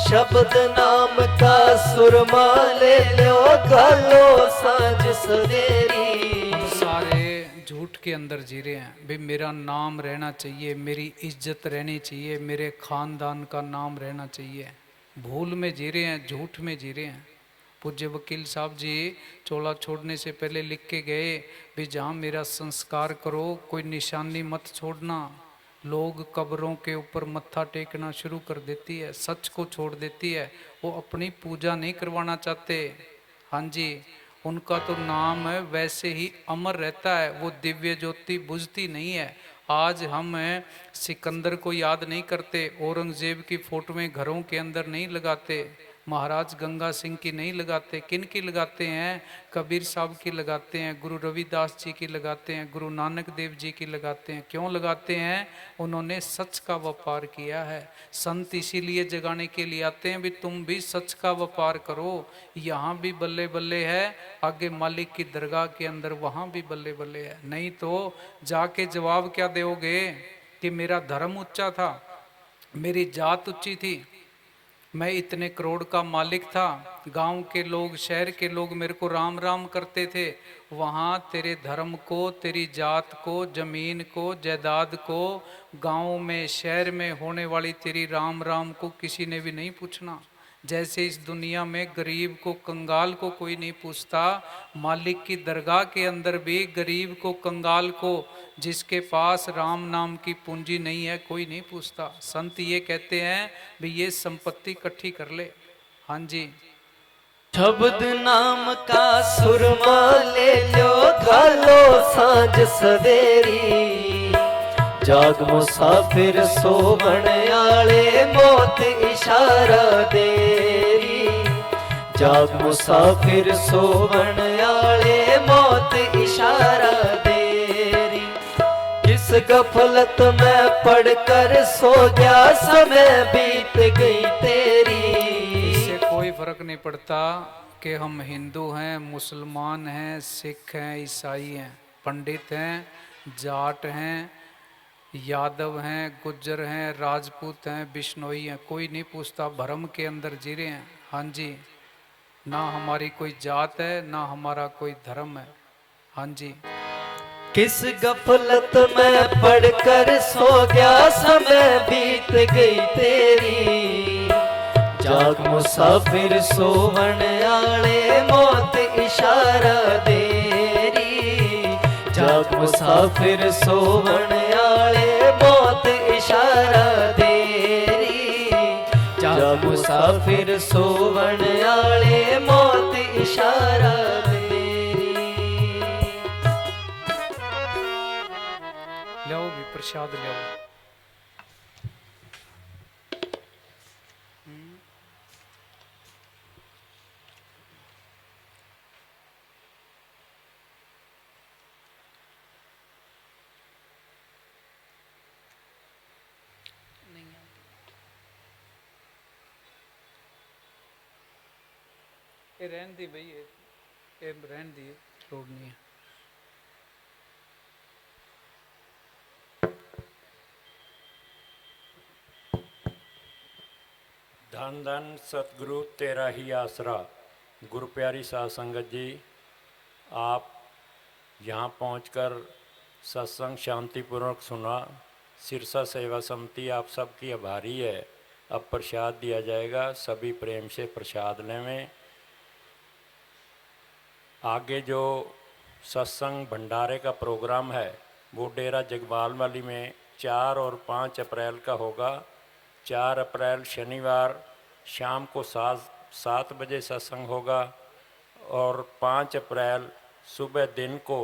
शब्द नाम का सुरमा ले लो, गालो सांझ सवेरी। हम सारे झूठ के अंदर जी रहे हैं भाई, मेरा नाम रहना चाहिए, मेरी इज्जत रहनी चाहिए, मेरे खानदान का नाम रहना चाहिए। भूल में जी रहे हैं, झूठ में जी रहे हैं। पूज्य वकील साहब जी चोला छोड़ने से पहले लिख के गए भी जहाँ मेरा संस्कार करो कोई निशानी मत छोड़ना। लोग कब्रों के ऊपर मत्था टेकना शुरू कर देती है, सच को छोड़ देती है, वो अपनी पूजा नहीं करवाना चाहते। हाँ जी, उनका तो नाम है वैसे ही अमर रहता है, वो दिव्य ज्योति बुझती नहीं है। आज हम सिकंदर को याद नहीं करते, औरंगजेब की फोटोएं घरों के अंदर नहीं लगाते, महाराज गंगा सिंह की नहीं लगाते, किन की लगाते हैं? कबीर साहब की लगाते हैं, गुरु रविदास जी की लगाते हैं, गुरु नानक देव जी की लगाते हैं। क्यों लगाते हैं? उन्होंने सच का व्यापार किया है। संत इसीलिए जगाने के लिए आते हैं भी तुम भी सच का व्यापार करो। यहाँ भी बल्ले बल्ले है, आगे मालिक की दरगाह के अंदर वहाँ भी बल्ले बल्ले है। नहीं तो जाके जवाब क्या दोगे कि मेरा धर्म ऊंचा था, मेरी जात ऊंची थी, मैं इतने करोड़ का मालिक था, गांव के लोग शहर के लोग मेरे को राम राम करते थे। वहाँ तेरे धर्म को, तेरी जात को, जमीन को, जायदाद को, गांव में शहर में होने वाली तेरी राम राम को किसी ने भी नहीं पूछना। जैसे इस दुनिया में गरीब को, कंगाल को कोई नहीं पूछता, मालिक की दरगाह के अंदर भी गरीब को, कंगाल को, जिसके पास राम नाम की पूंजी नहीं है, कोई नहीं पूछता। संत ये कहते हैं भी ये संपत्ति इकट्ठी कर ले। हाँ जी। शब्द नाम का सुरमा ले लो, गालो सांझ सवेरी। जाग मुसाफिर सोवण आले, मौत इशारा देरी। जाग मुसाफिर सोवण आले, मौत इशारा देरी। इस गफलत में पढ़कर सो गया, समय बीत गई तेरी। इससे कोई फर्क नहीं पड़ता कि हम हिंदू हैं, मुसलमान हैं, सिख हैं, ईसाई हैं, पंडित हैं, जाट हैं, यादव हैं, गुज्जर हैं, राजपूत हैं, बिश्नोई हैं, कोई नहीं पूछता, भरम के अंदर जी रहे हैं। हाँ जी, ना हमारी कोई जात है, ना हमारा कोई धर्म है। हाँ जी। किस गफलत में पढ़कर सो गया, समय बीत गई तेरी। जाग मुसाफिर सोवण आले, मौत इशारा देरी। जाग मुसाफिर सोवण आले, मौत इशारा देरी। जाग मुसाफिर सोवण आले, मौत इशारा देरी। लो भी प्रसाद लो। ये रहन दी भाई, ये रहन दी, लोड नहीं है। धन धन सतगुरु तेरा ही आसरा। गुरु प्यारी साध संगत जी, आप यहाँ पहुंचकर सत्संग शांतिपूर्वक सुना। सिरसा सेवा समिति आप सबकी आभारी है। अब प्रसाद दिया जाएगा, सभी प्रेम से प्रसाद लेवें। आगे जो सत्संग भंडारे का प्रोग्राम है वो डेरा जगवाल वाली में 4 और 5 अप्रैल का होगा। 4 अप्रैल शनिवार शाम को 7 बजे सत्संग होगा और 5 अप्रैल सुबह दिन को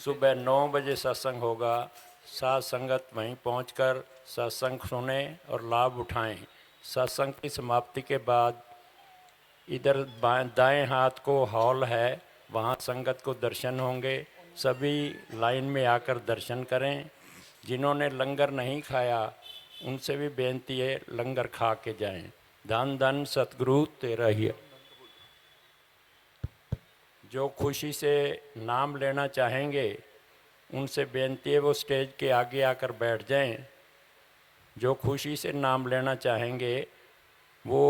सुबह 9 बजे सत्संग होगा। साथ संगत वहीं पहुंचकर सत्संग सुने और लाभ उठाएं। सत्संग की समाप्ति के बाद इधर दाएं हाथ को हॉल है, वहाँ संगत को दर्शन होंगे। सभी लाइन में आकर दर्शन करें। जिन्होंने लंगर नहीं खाया उनसे भी बेनती है लंगर खा के जाएं। धन धन सतगुरु तेरा ही। जो खुशी से नाम लेना चाहेंगे उनसे बेनती है वो स्टेज के आगे आकर बैठ जाएं। जो खुशी से नाम लेना चाहेंगे वो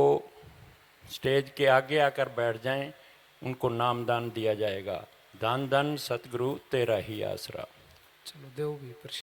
स्टेज के आगे आकर बैठ जाएं, उनको नामदान दिया जाएगा। धन धन सतगुरु तेरा ही आसरा। चलो देव भी प्रसाद।